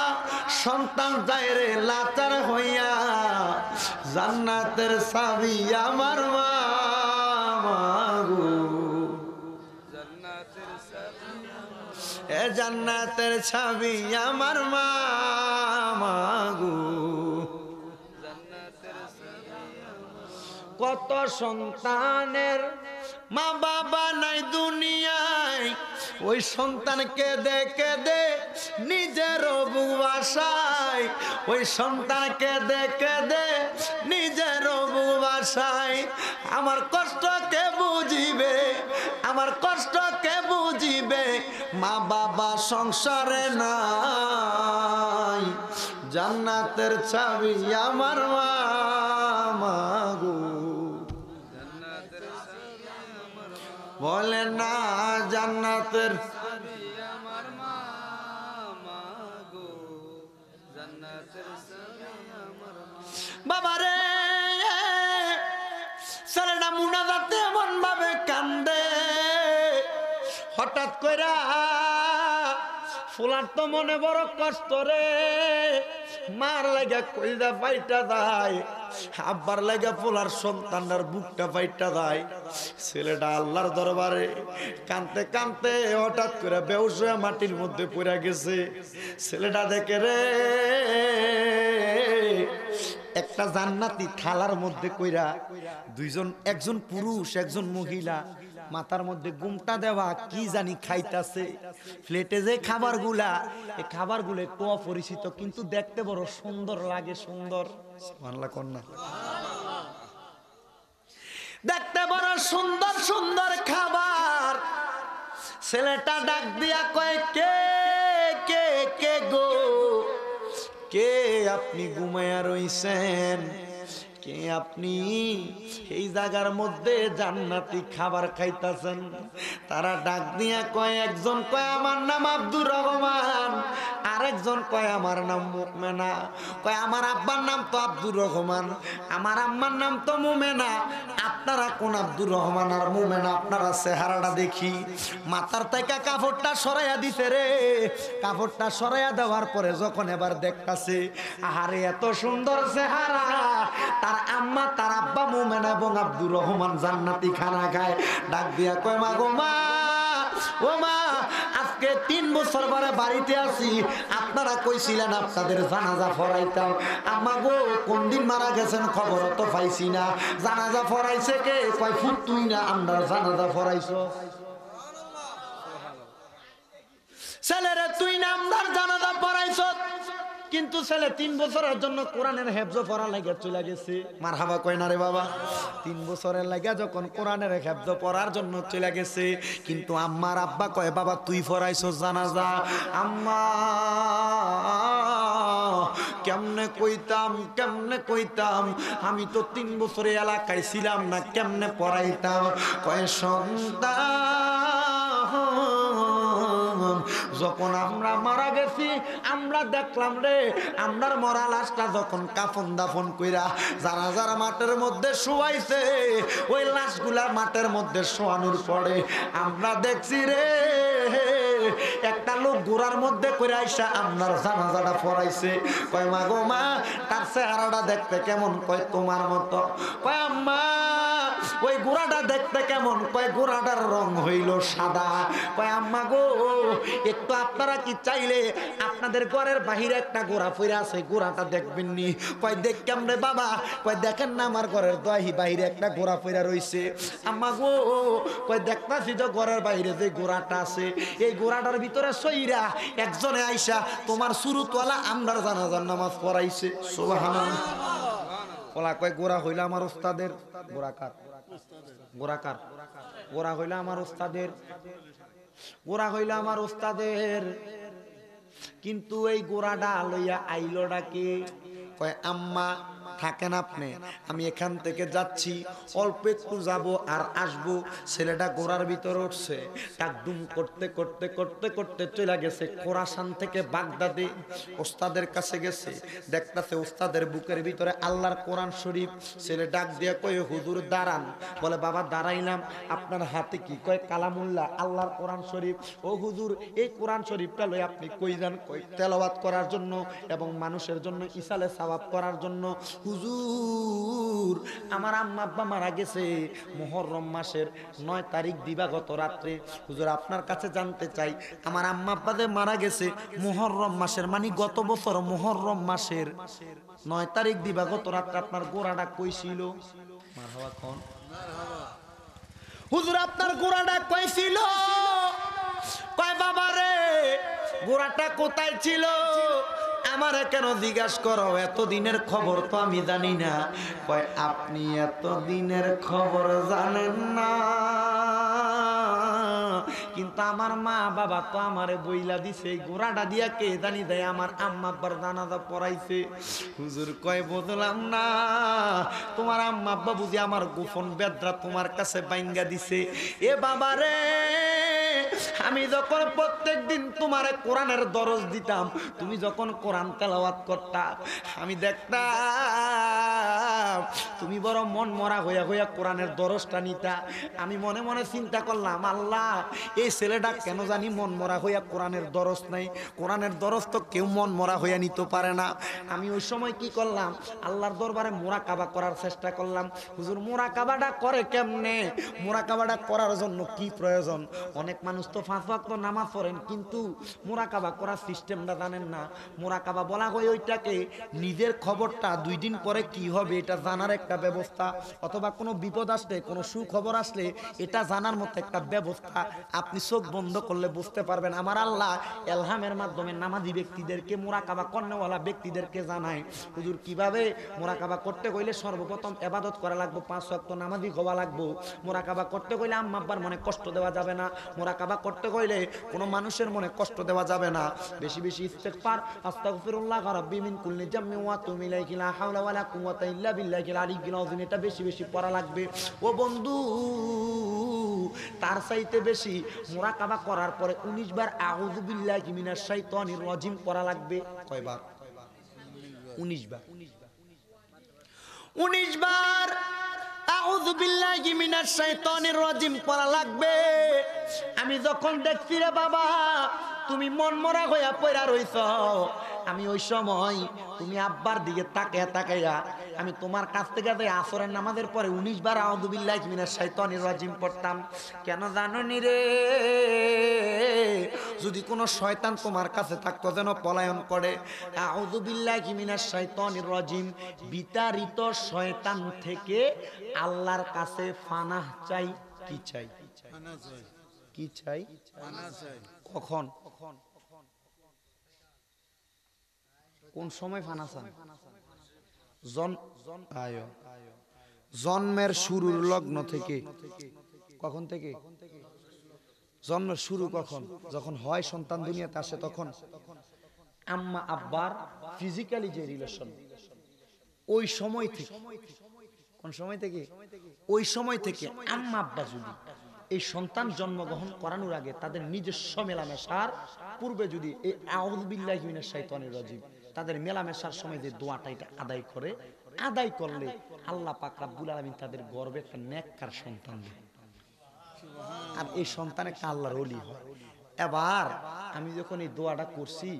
সন্তান যায় রে লাচার হইয়া, জান্নাতের চাবি আমার মা মাগো। এ জান্নাতের চাবি আমার মা মাগো। কত সন্তানের মা বাবা নাই দুনিয়ায়, ওই সন্তানকে দেখে দে নিজের বুবাসায়, ওই সন্তানকে দেখে দে নিজের বুবাসায়। আমার কষ্ট কে বুঝিবে, আমার কষ্ট কে বুঝিবে, মা বাবা সংসারে নাই, জান্নাতের চাবি আমার মা মাগো। বলে না, জান্নাতের চাবি আমার মা মাগো, জান্নাতের চাবি আমার মা। বাবা রে, ছেলেটা মুনাজাতে এমন ভাবে কান্দে, হঠাৎ কইরা ফুলার তো মনে বড় কষ্ট রে, মার লাগা কইদা পাইটা যায়, আব্বার লাগা ফুলার সন্তানটার বুকটা পাইটা যায়। ছেলেটা আল্লাহর দরবারে কানতে কানতে হঠাৎ করে বেহুশ হয়ে মাটির মধ্যে পড়ে গেছে। ছেলেটা দেখে রে একটা জান্নাতি থালার মধ্যে কইরা দুইজন, একজন পুরুষ একজন মহিলা, মাথার মধ্যে গুমটা দেওয়া কি জানি খাইতাছে। প্লেটে যে খাবারগুলা, এই খাবারগুলো একটু অপরিচিত কিন্তু দেখতে বড় সুন্দর লাগে। সুন্দর সুবহানাল্লাহ কন্যা, দেখতে বড় সুন্দর সুন্দর খাবার। ছেলেটা ডাক দিয়া কয়, কে কে কে গো, কে আপনি ঘুমায়া রইছেন, কে আপনি এই জায়গার মধ্যে জান্নাতি খাবার খাইতাছেন? তারা ডাক দিয়া কয়, একজন কয় আমার নাম আব্দুর রহমান, আরেকজন কয় আমার নাম মুকমেনা। কয় আমার আব্বার নাম তো আব্দুর রহমান, আমার আম্মার নাম তো মুমেনা, আপনারা কোন আব্দুর রহমান আর মুমেনা? আপনারা চেহারাটা দেখি। মাথার থেকে কাপড়টা সরাইয়া দিতে রে, কাপড়টা সরাইয়া দেওয়ার পরে যখন এবার দেখতাছে, আহারে এত সুন্দর চেহারা, তার আম্মা তার আব্বা মুমেনা এবং আব্দুর রহমান জান্নাতি খানা খায়। ডাক দিয়া কয়, মা গো মা, ও মা, আজকে 3 বছর পরে বাড়িতে আসি, আপনারা কইছিলেন আপনাদের জানাজা পড়াইতাম। আম্মা গো কোন দিন মারা গেছেন খবর তো পাইছি না, জানাজা পড়াইছে কে? কয় ফুট তুই না, আমরা জানাজা পড়াইছো। ছেলেরে তুই না আমদার জানাজা পড়াইছ, কিন্তু ছেলে 3 বছরের জন্য কোরআনের হেফজ পড়া লাগে চলে গেছে। মারহাবা কয় না রে বাবা? 3 বছরের লাগে যখন কোরআনের হেফজ পড়ার জন্য চলে গেছে, কিন্তু আম্মার আব্বা কয়, বাবা তুই পড়াইছস জানাজা? আম্মা কেমনে কইতাম, কেমনে কইতাম, আমি তো 3 বছরে এলাকায় ছিলাম না, কেমনে পড়াইতাম? কয় সন্তান যখন আমরা মারা গেছি আমরা দেখলাম রে আমরার মরা লাশটা যখন কাফন দাফন কইরা জানাজার মাঠের মধ্যে শুয়াইছে ওই লাশগুলা মাঠের মধ্যে শোয়ানোর পরে আমরা দেখছি রে একটা লোক ঘোড়ার মধ্যে করে আইসা আপনার জানাজাটা পড়াইছে। কয় মা গো মা তার চেহারাটা দেখতে কেমন? কয় তোমার মতো। কয় আম্মা ওই ঘোড়াটা দেখতে কেমন? কয় ঘোড়াটার রং হইল সাদা। কয় আম্মা গো একটু আপনারা কি চাইলে আপনাদের ঘরের বাহিরে একটা ঘোড়া ফিরে আছে, ঘোড়াটা দেখবেন নি? কয় দেখ কেমনে বাবা? কয় দেখেন না আমার ঘরের বাহিরে একটা ঘোড়া ফিরে রইছে। আম্মা গো কয় দেখতাছি তো ঘরের বাইরে যে ঘোড়াটা আছে এই ঘোড়াটার ভিতরে সইরা একজনে আইসা তোমার সুরুতওয়ালা আমরার জানাজার নামাজ পড়াইছে। সুবহানাল্লাহ। ওলা কয় গোড়া হইলো আমার ওস্তাদের। গোড়াকার গোড়াকার গোড়া হইলো আমার ওস্তাদের, গোড়া হইলো আমার ওস্তাদের। কিন্তু এই গোড়াটা লইয়া আইলোটা কে? কয় আম্মা থাকেন আপনি, আমি এখান থেকে যাচ্ছি, অল্প একটু যাব আর আসবো। ছেলেটা ঘোড়ার ভিতরে উঠছে, টাকডুম করতে করতে করতে করতে চলে গেছে খোরাসান থেকে বাগদাদে। ওস্তাদের কাছে গেছে, দেখতেছে ওস্তাদের বুকের ভিতরে আল্লাহর কোরআন শরীফ। ছেলে ডাক দিয়া কয় হুজুর দাঁড়ান। বলে বাবা দাঁড়াইলাম, আপনার হাতে কি? কয় কালামুল্লাহ, আল্লাহর কোরআন শরীফ। ও হুজুর এই কোরআন শরীফটা লই আপনি কই যান? কই তেলাওয়াত করার জন্য এবং মানুষের জন্য ইসালে সওয়াব করার জন্য। হুজুর আমার আম্মা আব্বা মারা গেছে মুহররম মাসের 9 তারিখ দিবাগত রাত্রে। হুজুর আপনার কাছে জানতে চাই আমার আম্মা আব্বা যে মারা গেছে মুহররম মাসের মানে গত বছর মুহররম মাসের 9 তারিখ দিবাগত রাত্রে আপনার গোড়াটা কই ছিল? মারহাবা কোন হুজুর আপনার গোড়াটা কই ছিল? কয় বাবা রে গোড়াটা কোথায় ছিল? আমারে কেন জিজ্ঞাসা করো? এতদিনের খবর তো আমি জানি না। কয় আপনি এতদিনের খবর জানেন না, কিন্তু আমার মা বাবা তো আমারে বইলা দিছে গোড়াটা দিয়া কে জানি দেয় আমার আম্মা আব্বার জানাজা পড়াইছে। হুজুর কয় বুঝলাম না, তোমার আম্মা আব্বা বুঝি আমার গোপন বেদরা তোমার কাছে বাইঙ্গা দিছে। এ বাবা রে আমি যখন প্রত্যেক দিন তোমারে কোরআনের দরজ দিতাম, তুমি যখন কোরআন তেলাওয়াত করতা, আমি দেখতাম তুমি বড় মন মরা হইয়া হইয়া কোরআনের দরজটা নিতা। আমি মনে মনে চিন্তা করলাম আল্লাহ এই ছেলেটা কেন জানি মন মরা হইয়া কোরআনের দরজ নাই। কোরআনের দরজ তো কেউ মন মরা হইয়া নিতে পারে না। আমি ওই সময় কি করলাম? আল্লাহর দরবারে মুরাকাবা করার চেষ্টা করলাম। হুজুর মুরাকাবাটা করে কেমনে? মুরাকাবাটা করার জন্য কি প্রয়োজন? অনেক মানুষ তো 5 ওয়াক্ত নামাজ পড়েন কিন্তু মুরাকাবা করার সিস্টেমটা জানেন না। মুরাকাবা বলা হয় ওইটাকে নিজের খবরটা 2 দিন পরে কি হবে এটা জানার একটা ব্যবস্থা, অথবা কোনো বিপদ আসলে কোনো সুখবর আসলে এটা জানার মতো একটা ব্যবস্থা। আপনি চোখ বন্ধ করলে বুঝতে পারবেন। আমার আল্লাহ এলহামের মাধ্যমে নামাজি ব্যক্তিদেরকে মুরাকাবা কর্নেওয়ালা ব্যক্তিদেরকে জানায়। হুজুর কিভাবে মুরাকাবা করতে হইলে সর্বপ্রথম ইবাদত করা লাগবে, 5 ওয়াক্ত নামাজি হওয়া লাগবে। মুরাকাবা করতে হইলে আম্মা আব্বার মনে কষ্ট দেওয়া যাবে না। মুরাকাবা করতে হইলে কোনো মানুষের মনে কষ্ট দেওয়া যাবে না। বেশি বেশি ইস্তেগফার, আস্তাগফিরুল্লাহ রাব্বি মিন কুল্লি জামমি ওয়া আতুবু ইলাইহি লা হাওলা ওয়ালা কুওয়াতা ইল্লা বিল্লাহিল আলিয়্যিল আযীম। এটা বেশি বেশি পড়া লাগবে। ও বন্ধু তার চাইতে বেশি মুরাকাবা করার পরে 19 বার আউযু বিল্লাহি মিনাশ শাইতানির রাজিম পড়া লাগবে। কয়বার? 19 বার। 19 বার আউযু বিল্লাহি মিনাশ শাইতানির রাজিম পড়া লাগবে। আমি যখন দেখছি রে বাবা তুমি মন মরা হইয়া পড়া রইছ, আমি ওই সময় তুমি আব্বার দিকে তাকায়া তাকাইয়া আমি তোমার কাছ থেকে যে আসরের নামাজের পরে 19 বার আউযু বিল্লাহি মিনাশ শাইতানির রাজিম পড়তাম। কেন জানো নি রে? যদি কোনো শয়তান তোমার কাছে থাকতো যেন পলায়ন করে। আউযু বিল্লাহি মিনাশ শাইতানির রাজিম, বিতাড়িত শয়তান থেকে আল্লাহর কাছে ফানাহ চাই। কি চাই? কি চাই? কখন? কোন সময় ফানা চান? জন্মের শুরুর লগ্ন থেকে। কখন থেকে? জন্মের শুরু কখন? যখন হয় সন্তান দুনিয়াতে আসে তখন। আম্মা আব্বার ফিজিক্যালি যে রিলেশন ওই সময় থেকে। কোন সময় থেকে? ওই সময় থেকে আম্মা আব্বা যদি এই সন্তান জন্মগ্রহণ করানোর আগে তাদের নিজস্ব মেলামেশার পূর্বে যদি এই আউযু বিল্লাহি মিনাশ শাইতানির রাজিম তাদের মেলামেশার সময় যে দোয়াটা এটা আদায় করলে আল্লাহ পাক রব্বুল আলামিন তাদের গর্বে একটা নেককার সন্তান দেন, আর এই সন্তান একটা আল্লাহর ওলি হয়। এবার আমি যখন এই দোয়াটা করছি,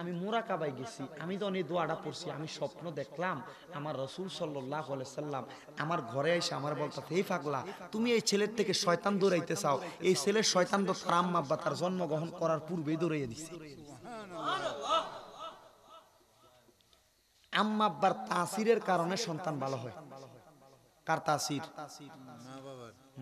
আমি মুরাকাবায় গেছি, আমি যখন এই দোয়াটা পড়ছি, আমি স্বপ্ন দেখলাম আমার রাসূল সাল্লাল্লাহু আলাইহি সাল্লাম আমার ঘরে এসে আমার বলতেছে, এই পাগলা, তুমি এই ছেলের থেকে শয়তান দৌড়াইতে চাও, এই ছেলের শয়তান তো তার আম্মা আব্বা তার জন্মগ্রহণ করার পূর্বেই দৌড়াইয়া দিছে। আম্মা আব্বার তাসিরের কারণে সন্তান ভালো হয়। কার তাসির?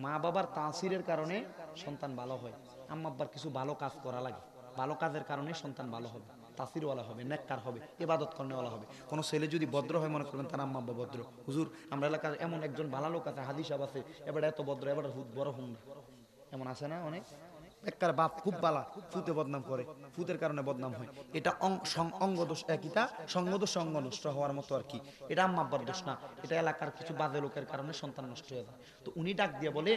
মা বাবার তাসিরের কারণে সন্তান ভালো হয়। আম্মা আব্বার কিছু ভালো কাজ করা লাগে, ভালো কাজের কারণে সন্তান ভালো হবে, তাসিরওয়ালা হবে, নেককার হবে, ইবাদত করেওয়ালা হবে। কোনো ছেলে যদি ভদ্র হয়, মনে করবেন তার আম্মা আব্বা ভদ্র। হুজুর, আমরা এলাকার এমন একজন ভালো লোক আছে, হাদিস সাহেব আছে, এবার এত ভদ্র, এবার বড় হুম না, এমন আছে না অনেক। একটার বাপ খুব বালা, ফুতে বদনাম করে, ফুতের কারণে বদনাম হয়। এটা অঙ্গদোষ, একইটা সঙ্গদোষ, অঙ্গ নষ্ট হওয়ার মতো আর কি। এটা আম্মা আব্বার দোষ না, এটা এলাকার কিছু বাজে লোকের কারণে সন্তান নষ্ট হয়ে যায়। তো উনি ডাক দিয়ে বলে,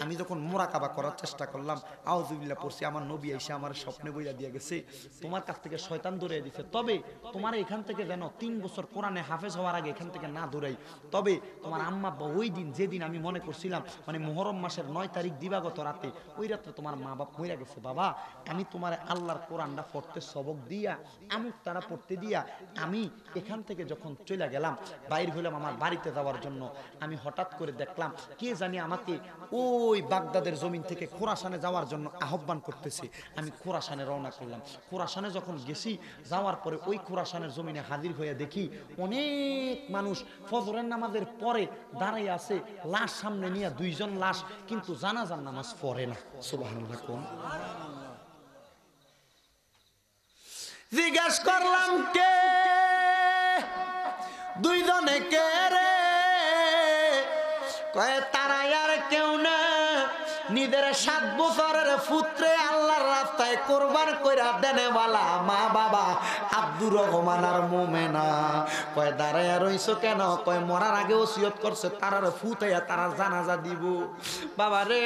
আমি যখন মুরাকাবা করার চেষ্টা করলাম, আউযু বিল্লাহ পড়ছি, আমার নবী এসে আমার স্বপ্নে বইলা দিয়ে গেছে, তোমার কাছ থেকে শয়তান দৌড়িয়ে দিছে, তবে তোমার এখান থেকে যেন 3 বছর কোরআনে হাফেজ হওয়ার আগে এখান থেকে না দৌড়াই। তবে তোমার আম্মা আব্বা ওই দিন, যেদিন আমি মনে করছিলাম, মানে মুহররম মাসের 9 তারিখ দিবাগত রাতে, ওই রাত্রে তোমার মা বাপ মরে গেছে। বাবা, আমি তোমার আল্লাহর কোরআনটা পড়তে সবক দিয়া, আমুক তারা পড়তে দিয়া, আমি এখান থেকে যখন চলে গেলাম, বাইর হইলাম আমার বাড়িতে যাওয়ার জন্য, আমি হঠাৎ করে দেখলাম কে জানি আমাকে ওই বাগদাদের জমিন থেকে খোরাসানে যাওয়ার জন্য আহ্বান করতেছে। আমি খোরাসানে রওনা করলাম। খোরাসানে যখন গেছি, যাওয়ার পরে ওই খোরাসানের জমিনে হাজির হয়ে দেখি অনেক মানুষ ফজরের নামাজের পরে দাঁড়াই আছে, লাশ সামনে নিয়ে 2 জন লাশ, কিন্তু জানাজার নামাজ পড়ে না। সুবহানাল্লাহ। কোন জিজ্ঞাসা করলাম, কে? 2 জনে কে রে? কয়ে তারা আর কেউ না, নিজের 7 বছরের পুত্রে আল্লাহর রাস্তায় কোরবান কইরা দেনেওয়ালা মা বাবা আব্দুর রহমান আর মোমেনা। কয় দাঁড়াইয়া রইছো কেন? কয় মরার আগে ওসিয়ত করছে তারার ফুতাইয়া তারা জানাজা দিব। বাবা রে,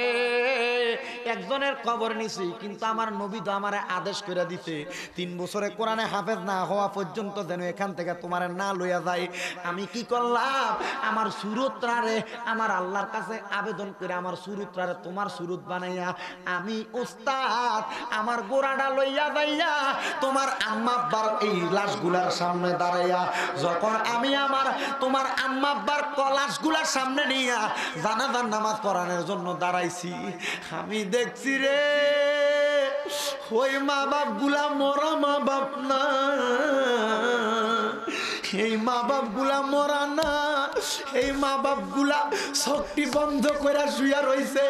একজনের কবর নিছি, কিন্তু আমার নবী তো আমারে আদেশ করে দিতে 3 বছরে কোরআনে হাফেজ না হওয়া পর্যন্ত যেন এখান থেকে তোমারে না লইয়া যায়। আমি কি করলাম? আমার সুরতরারে আমার আল্লাহর কাছে আবেদন করে আমার সুরতরারে তোমার সুরত বানাইয়া আমি ওস্তাদ আমার গোড়াটা লইয়া যাইয়া তোমার আম্মা আব্বার এই লাশগুলার সামনে দাঁড়াইয়া, যখন আমি আমার তোমার আম্মা আব্বার লাশগুলার সামনে নিয়া জানাজার নামাজ পড়ানোর জন্য দাঁড়াইছি, আমি দেখছি রে ওই মা বাপ গুলা মরা মা বাপ না, এই মা বাপ গুলা মরা না, এই মা বাপ গুলা চোখটি বন্ধ করে শুয়া রইছে,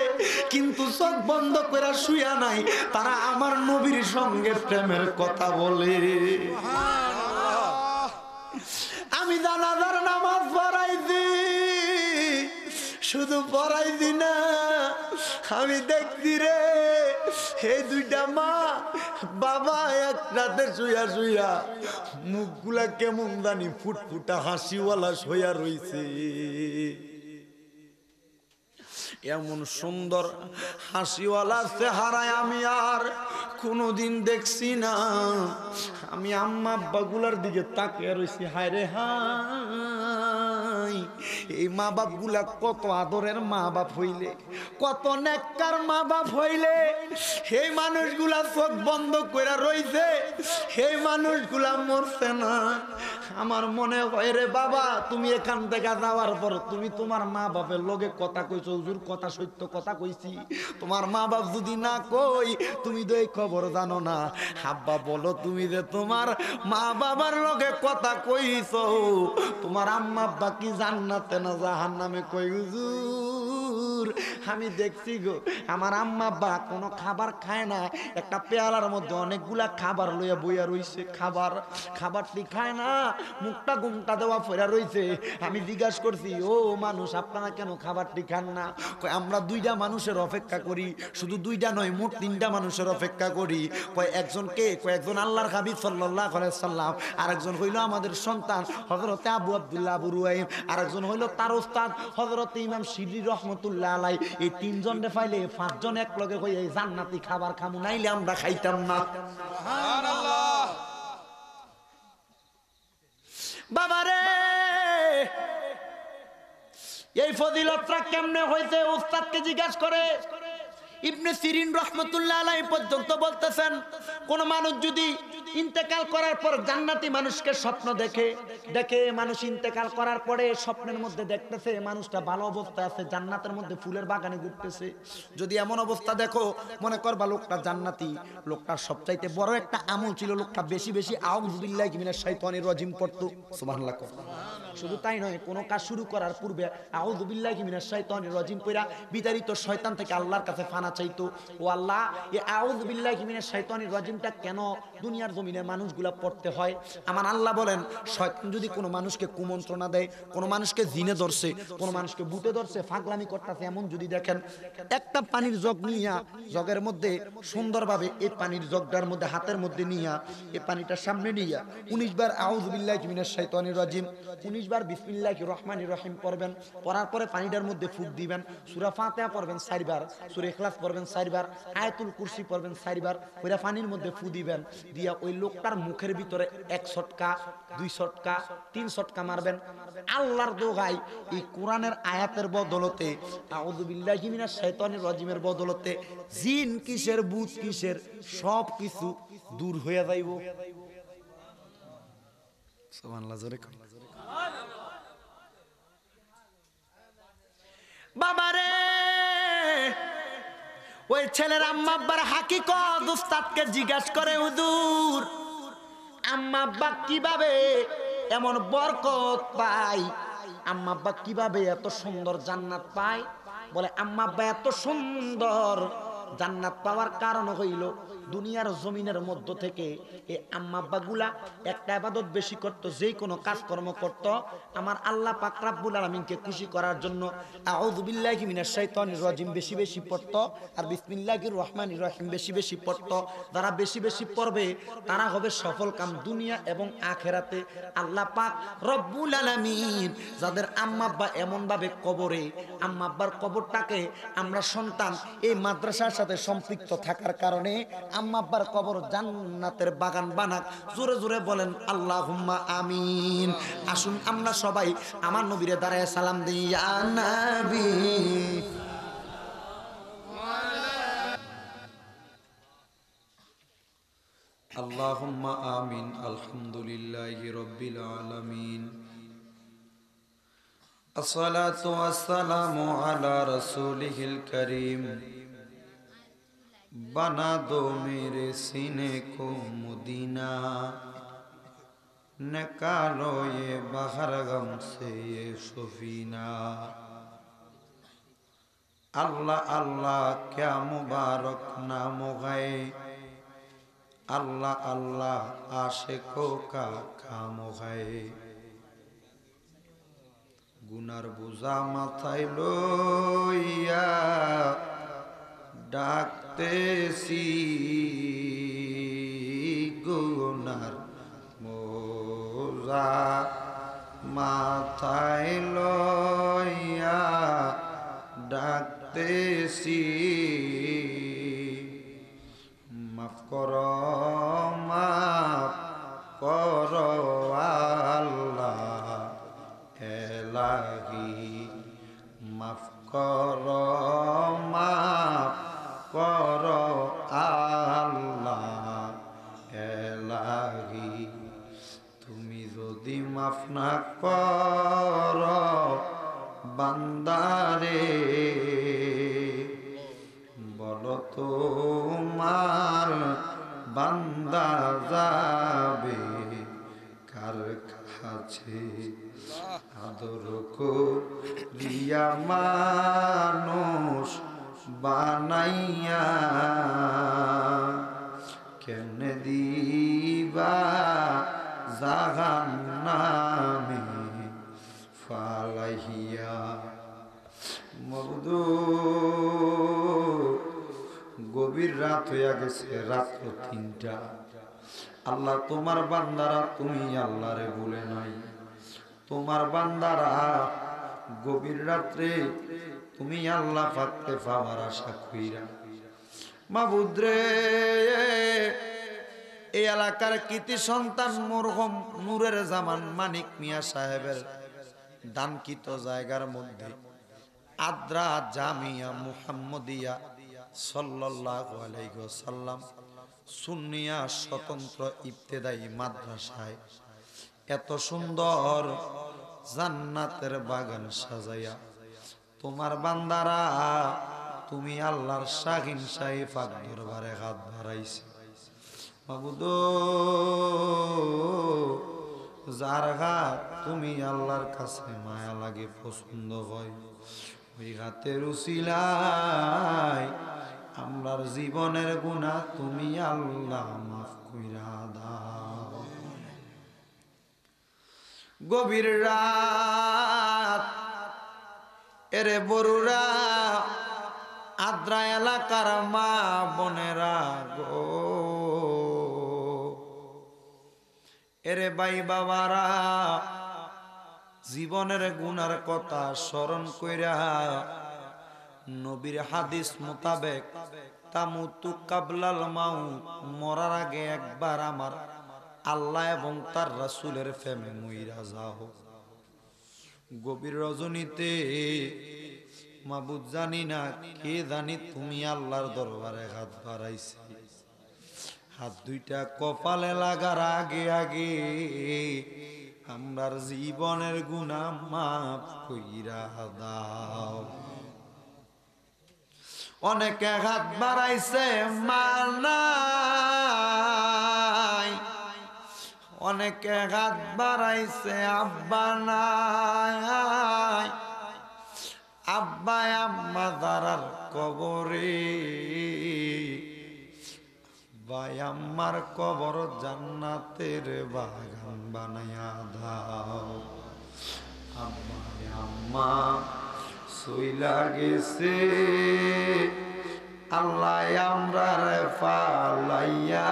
কিন্তু চোখ বন্ধ করে শুয়া নাই, তারা আমার নবীর সঙ্গে প্রেমের কথা বলে। আমি জানাজার নামাজ পড়াইছি, শুধু পড়াইছি না, আমি দেখছি রে এই 2টা মা বাবা এক রাতে শুয়া শুয়া মুখগুলা কেমন জানি ফুটফুটা হাসিওয়ালা শুয়া রইছে। এমন সুন্দর হাসিওয়ালা চেহারায় আমি আর কোনোদিন দেখছি না। আমি আম্মা আব্বা গুলার দিকে তাকিয়ে রইছি, হায় রে হাই, এই মা বাপ গুলা কত আদরের মা বাপ হইলে, কত নেককার মা বাপ হইলে এই মানুষগুলা চোখ বন্ধ করে রইছে, এই মানুষগুলা মরছে না। আমার মনে হয় রে বাবা, তুমি এখান থেকে যাওয়ার পর তুমি তোমার মা বাপের লগে কথা কইছো, হুজুর কথা সত্য কথা কইছি, তোমার মা বাপ যদি না কই তুমি তো এই খবর জানো না। আব্বা বলো, তুমি যে তোমার মা বাবার লগে কথা কইছো, তোমার আম্মা আব্বা কি জান্নাতে না জাহান্নামে? কই হুজুর, আমি দেখছি গো আমার আম্মা আব্বা কোনো খাবার খায় না, একটা পেয়ালার মধ্যে অনেকগুলা খাবার লইয়া বইয়া রইছে, খাবারটি খায় না, মুখটা ঘুমটা দেওয়া ফেরা রইছে। আমি জিজ্ঞাসা করছি, ও মানুষ আপনারা কেন খাবারটি খান না? কয় আমরা 2টা মানুষের অপেক্ষা করি, শুধু 2টা নয় মোট 3টা মানুষের অপেক্ষা করি। কয় একজন কে? কয় একজন আল্লাহর হাবিব সাল্লাল্লাহু আলাইহি সাল্লাম, আরেকজন হইল আমাদের সন্তান হযরতে আবু আব্দুল্লাহ আবু রুয়াইম, আরেকজন হইল তার ওস্তাদ হযরতে ইমাম শিররি রহমাতুল্লাহ আলাইহি। এই তিনজন রে পাইলে পাঁচজন এক লগে হয়ে এই জান্নাতি খাবার খামু, নাইলে আমরা খাইতাম না। সুবহানাল্লাহ। বাবারে এই ফজিলতটা কেমনে হইছে উস্তাদকে জিজ্ঞাসা করে। ইবনে সিরিন রাহমাতুল্লাহ আলাইহি পর্যন্ত বলতেছেন, কোন মানুষ যদি ইন্তেকাল করার পর জান্নাতি মানুষকে স্বপ্ন দেখে, মানুষ ইন্তেকাল করার পরে স্বপ্নের মধ্যে দেখতেছে মানুষটা ভালো অবস্থায় আছে, জান্নাতের মধ্যে ফুলের বাগানে ঘুরতেছে। যদি এমন অবস্থা দেখো, মনে করবা লোকটা জান্নাতি, লোকটার সবচাইতে বড় একটা আমল ছিল লোকটা বেশি বেশি আউযু বিল্লাহি মিনাশ শাইতানির রাজিম পড়তো। সুবহানাল্লাহ। শুধু তাই নয়, কোনো কাজ শুরু করার পূর্বে আউযু বিল্লাহি মিনাশ শাইতানির রাজিম পড়া বিতাড়িত শয়তান থেকে আল্লাহর কাছে ফানা চাইতো। ও আল্লাহ, এই আউযু বিল্লাহি মিনাশ শাইতানির রাজিমটা কেন দুনিয়ার জমিনের মানুষগুলা পড়তে হয়? আমার আল্লাহ বলেন, শয়তান যদি কোনো মানুষকে কুমন্ত্রণা দেয়, কোনো মানুষকে জিনে ধরছে, কোনো মানুষকে ভূতে ধরছে, ফাগলামি করতেছে, এমন যদি দেখেন, একটা পানির জগ নিয়া, জগের মধ্যে সুন্দরভাবে এই পানির জগটার মধ্যে হাতের মধ্যে নিয়া, এই পানিটার সামনে নিয়া 19 বার আউযু বিল্লাহি মিনাশ শাইতানির রাজিম, 19 বার বিসমিল্লাহির রহমানির রহিম পড়বেন। পড়ার পরে পানিটার মধ্যে ফুঁক দিবেন। সূরা ফাতিহা পড়বেন 4 বার, সূরা ইখলাস পড়বেন 4 বার, আয়াতুল কুরসি পড়বেন 4 বার, ওইটা পানির মধ্যে ফু দিবেন। দিয়া ওই লোকটার মুখের ভিতরে 1 ছটকা, 2 ছটকা, 3 ছটকা মারবেন। আল্লাহর দোহাই, এই কোরআনের আয়াতের বদলতে, আউযু বিল্লাহি মিনাশ শাইতানির রাজিমের বদলতে জিন কিসের, ভূত কিসের, সব কিছু দূর হয়ে যাইব। সুবহানাল্লাহ। জোরে কর। বাবারে ওই ছেলের আম্মা আব্বার হাকিকত উস্তাদকে জিজ্ঞাসা করে, হুজুর আম্মা আব্বা কিভাবে এমন বরকত পায়, আম্মা আব্বা কিভাবে এত সুন্দর জান্নাত পায়? বলে আম্মা আব্বা এত সুন্দর জান্নাত পাওয়ার কারণ হইল দুনিয়ার জমিনের মধ্য থেকে এই আম্মা আব্বা গুলা একটা ইবাদত বেশি করত, যেই কোনো কাজকর্ম করত আমার আল্লাহ পাক রব্বুল আলামিনকে খুশি করার জন্য আউযু বিল্লাহি মিনাশ শাইতানির রাজিম বেশি বেশি পড়ত, আর বিসমিল্লাহির রহমানির রহিম বেশি বেশি পড়ত। যারা বেশি বেশি পড়বে তারা হবে সফল কাম দুনিয়া এবং আখেরাতে। আল্লাহ পাক রব্বুল আলামিন যাদের আম্মা আব্বা এমন ভাবে কবরে, আম্মা আব্বার কবরটাকে আমরা সন্তান এই মাদ্রাসার সাথে সম্পৃক্ত থাকার কারণে আম্মা আব্বার কবর জান্নাতের বাগান বানাক। জোরে জোরে বলেন আল্লাহুম্মা আমিন। আসুন আমরা সবাই আমার নবীরে দাঁড়ায় সালাম দিই, ইয়া নবী। আল্লাহুম্মা আমিন। আলহামদুলিল্লাহি রাব্বিল আলামিন। আসসালাতু ওয়াসসালামু আলা রাসূলিহিল কারীম। बना दो मेरे सीने को मदीना, निकालो ये बहर गम से ये सफीना। अल्लाह अल्लाह क्या मुबारक नाम है, अल्लाह अल्लाह आशिकों का काम है। गुनार बुझा माथाय लइया ডাকতেছি, গুনার বোঝা মাথায় লইয়া ডাকতেছি। মাফ করো মাফ করো আল্লাহ এলাহি, মাফ করো মাফ করো আল্লাহ এলাহি। তুমি যদি মাফ না করো বান্দারে, বলো তোমার বান্দা যাবে কার কাছে? আদর করিয়া মানুষ বানাইয়া কেমনে দিবা জাহান্নামে ফালাইয়া। মবদু গভীর রাত হইয়া গেছে, রাত্র 3টা। আল্লাহ তোমার বান্দারা, তুমি আল্লাহরে বলে নাই, তোমার বান্দারা গভীর রাত্রে তুমি আল্লাহ পাককে পাওয়ার আশা কইরা মাবুদ রে এই এলাকার কৃতি সন্তান মরহুম নূরের জামান মানিক মিয়া সাহেবের দানকৃত জায়গার মধ্যে আদ্রা জামিয়া মুহাম্মদিয়া সাল্লাল্লাহু আলাইহি ওয়াসাল্লাম সুন্নিয়া স্বতন্ত্র ইবতেদায়ী মাদ্রাসায় এত সুন্দর জান্নাতের বাগান সাজাইয়া তোমার বান্দারা তুমি আল্লাহর শাহিন শাহী পাক দরবারে হাত বাড়াইছে মাবুদ যার হাত তুমি আল্লাহর কাছে মায়া লাগে পছন্দ হয় ওই হাতের উসিলায় আমরার জীবনের গুনাহ তুমি আল্লাহ মাফ কইরা দাও। গভীর রাত এরে বড়ুরা আদ্রা এলাকার মা বোনেরা গো এরে ভাই বাবারা জীবনের গুনার কথা স্মরণ কইরা নবীর হাদিস মোতাবেক তামুতু কাবলাল মাউত মরার আগে একবার আমার আল্লাহ এবং তার রাসূলের প্রেমে মইরা যাও। গভীর রজনীতে মাবুদ জানি না কে জানি তুমি আল্লাহর দরবারে হাত বাড়াইছে হাত দুইটা কপালে লাগার আগে আগে আমরার জীবনের গুনাহ মাফ কইরা দাও। অনেকে হাত বাড়াইছে মা নাই, অনেকে হাত বাড়াইছে আব্বা নাই, আব্বা আম্মা দারার কবরে ভাই আম্মার কবর জান্নাতের বাগান বানায়া দাও। আব্বা আম্মা সইলা গেছে আল্লাহ আমরারে ফালাইয়া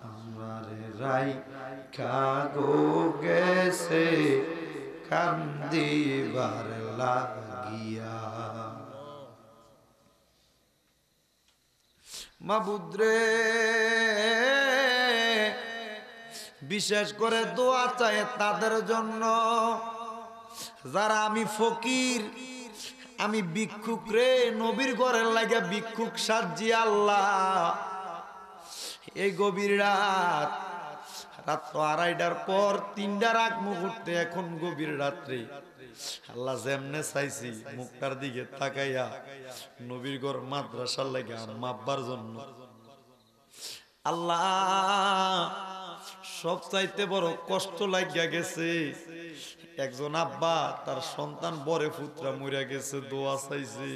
আমরারে রাইখা গো গেছে কান্দিবার লাগিয়া। মাবুদ রে বিশেষ করে দোয়া চাই তাদের জন্য যারা আমি ফকির আমি ভিক্ষুক রে নবীর ঘরের লাগে ভিক্ষুক সাজি আল্লাহ এই গভীর রাত রাত্র 2:30টার পর 3টার আগ মুহূর্তে এখন গভীর রাত্রে আল্লাহ যেমনে চাইছি মুখটার দিকে তাকাইয়া নবীর ঘর মাদ্রাসার লাগে মাপবার জন্য আল্লাহ সব চাইতে বড় কষ্ট লাগিয়া গেছে। একজন আব্বা তার সন্তান বরে পুত্রা মরিয়া গেছে দোয়া চাইছে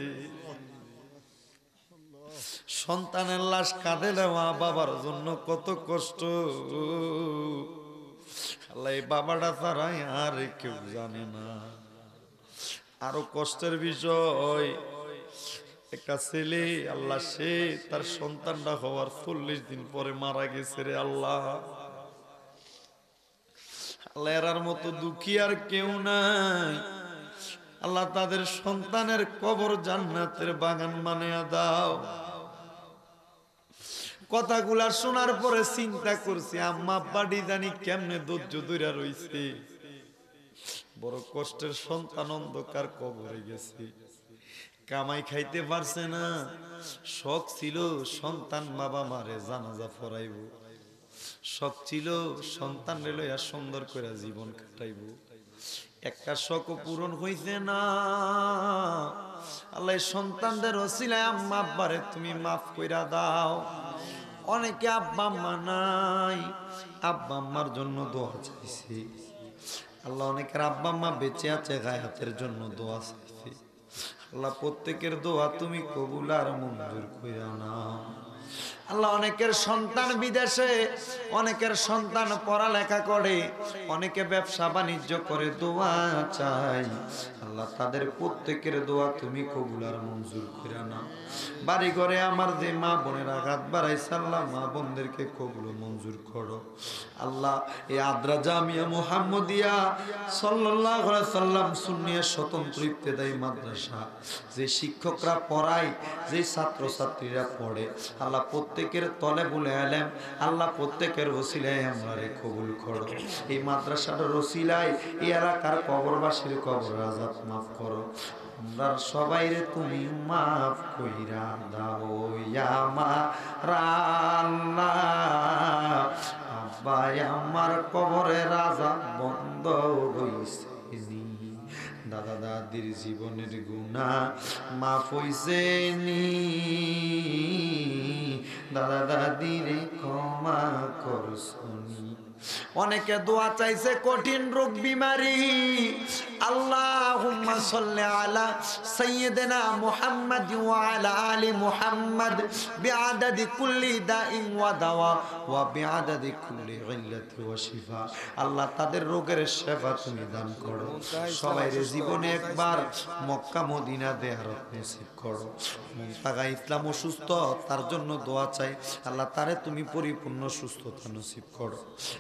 সন্তানের লাশ কাঁদে নেওয়া বাবার জন্য কত কষ্ট আল্লাহ এই বাবাটা তারাই আর কেউ জানে না। আরো কষ্টের বিষয় একটা ছেলে আল্লাহ সে তার সন্তানটা হওয়ার 40 দিন পরে মারা গেছে রে আল্লাহ। আল্লাহ এরার মতো দুঃখী আর কেউ নাই আল্লাহ তাদের সন্তানের কবর জান্নাতের বাগান বানায়া দাও। কথাগুলা শোনার পরে চিন্তা করছি আম্মা আব্বাডি জানি কেমনে ধৈর্য ধইরা রইছে বড় কষ্টের সন্তান অন্ধকার কবরে গেছে কামাই খাইতে পারছে না শখ ছিল সন্তান বাবা মারে জানাজা পড়াইব শখ ছিল সন্তান লইয়া সুন্দর করে জীবন কাটাইব একটা শখ পূরণ হইছে না। আল্লাহ সন্তানদের ওসিলায় আম্মা আব্বারে তুমি মাফ কইরা দাও। অনেকে আব্বা আম্মা নাই আব্বা আম্মার জন্য দোয়া চাইছে আল্লাহ অনেকের আব্বা আম্মা বেঁচে আছে গায়াতের জন্য দোয়া চাইছে আল্লাহ প্রত্যেকের দোয়া তুমি কবুল আর মঞ্জুর কইরা নাও। আল্লাহ অনেকের সন্তান বিদেশে, অনেকের সন্তান পড়ালেখা করে, অনেকে ব্যবসা বাণিজ্য করে, দোয়া চাই আল্লাহ তাদের প্রত্যেকের দোয়া তুমি কবুল আর মঞ্জুর করে নাও। বাড়ি ঘরে আমার যে মা বোনের আঘাত বাড়াইছে আল্লাহ মা বোনদেরকে কবুল মঞ্জুর করো আল্লাহ। এই আদ্রা জামিয়া মুহাম্মদিয়া সাল্লাল্লাহু আলাইহি সাল্লাম সুন্নিয়া স্বতন্ত্র ইবতেদায়ী মাদ্রাসা, যে শিক্ষকরা পড়ায়, যে ছাত্রছাত্রীরা পড়ে আল্লাহ প্রত্যেকের তলে বলে এলেম আল্লাহ প্রত্যেকের ওসিলায় আমরারে কবুল করো। এই মাদ্রাসাটার ওসিলায় এই এলাকার কবরবাসীর কবর আযাব মাফ করো। আমরা সবাই রে তুমি মাফ কইরা দাও ইয়া আল্লাহ। আব্বাই আমার কবরের আযাব বন্ধ হইছে নি, দাদা দাদির জীবনের গুনাহ মাফ হইছে নি, দাদা দাদির ক্ষমা করছনি। অনেকে দোয়া চাইছে কঠিন রোগ বিমারি, আল্লাহুম্মা সাল্লি আলা সাইয়্যিদিনা মুহাম্মাদ ওয়া আলা আলি মুহাম্মাদ বিআদাদি কুল্লি দাইন ওয়া দাওয়া ওয়া বিআদাদি কুল্লি ইল্লাতি ওয়া শিফা। আল্লাহ তাদের রোগের শিফা তুমি দান করো। সবাই জীবনে একবার মক্কা মদিনা জিয়ারত নসিব করো। মুনতাগা ইসলাম অসুস্থ, তার জন্য দোয়া চাই আল্লাহ তারে তুমি পরিপূর্ণ সুস্থতা নসিব করো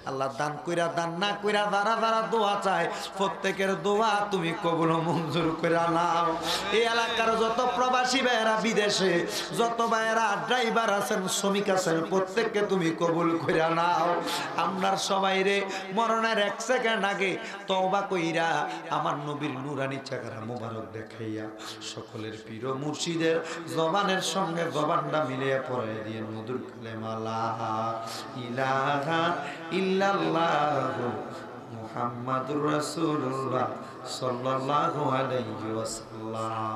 আল্লাহ। দান কইরা দান না কইরা যারা যারা দোয়া চায় প্রত্যেকের দোয়া তুমি কবুল মঞ্জুর কইরা নাও। এই এলাকার যত প্রবাসী ভাইয়েরা বিদেশে, যত ভাইয়েরা ড্রাইভার আছেন, শ্রমিক আছেন, প্রত্যেককে তুমি কবুল কইরা নাও। আমরার সবাই রে মরণের 1 সেকেন্ড আগে তওবা কইরা আমার নবীর নুরানি চেহারা মোবারক দেখাইয়া সকলের পীর মুর্শিদের জবানের সঙ্গে জবানটা মিলিয়ে পড়াই দিয়ে মধুর কালেমা লা ইলাহা ইল্লাল্লাহু মুহাম্মাদুর রাসূলুল্লাহ সাল্লাল্লাহু আলাইহি ওয়াসাল্লাম।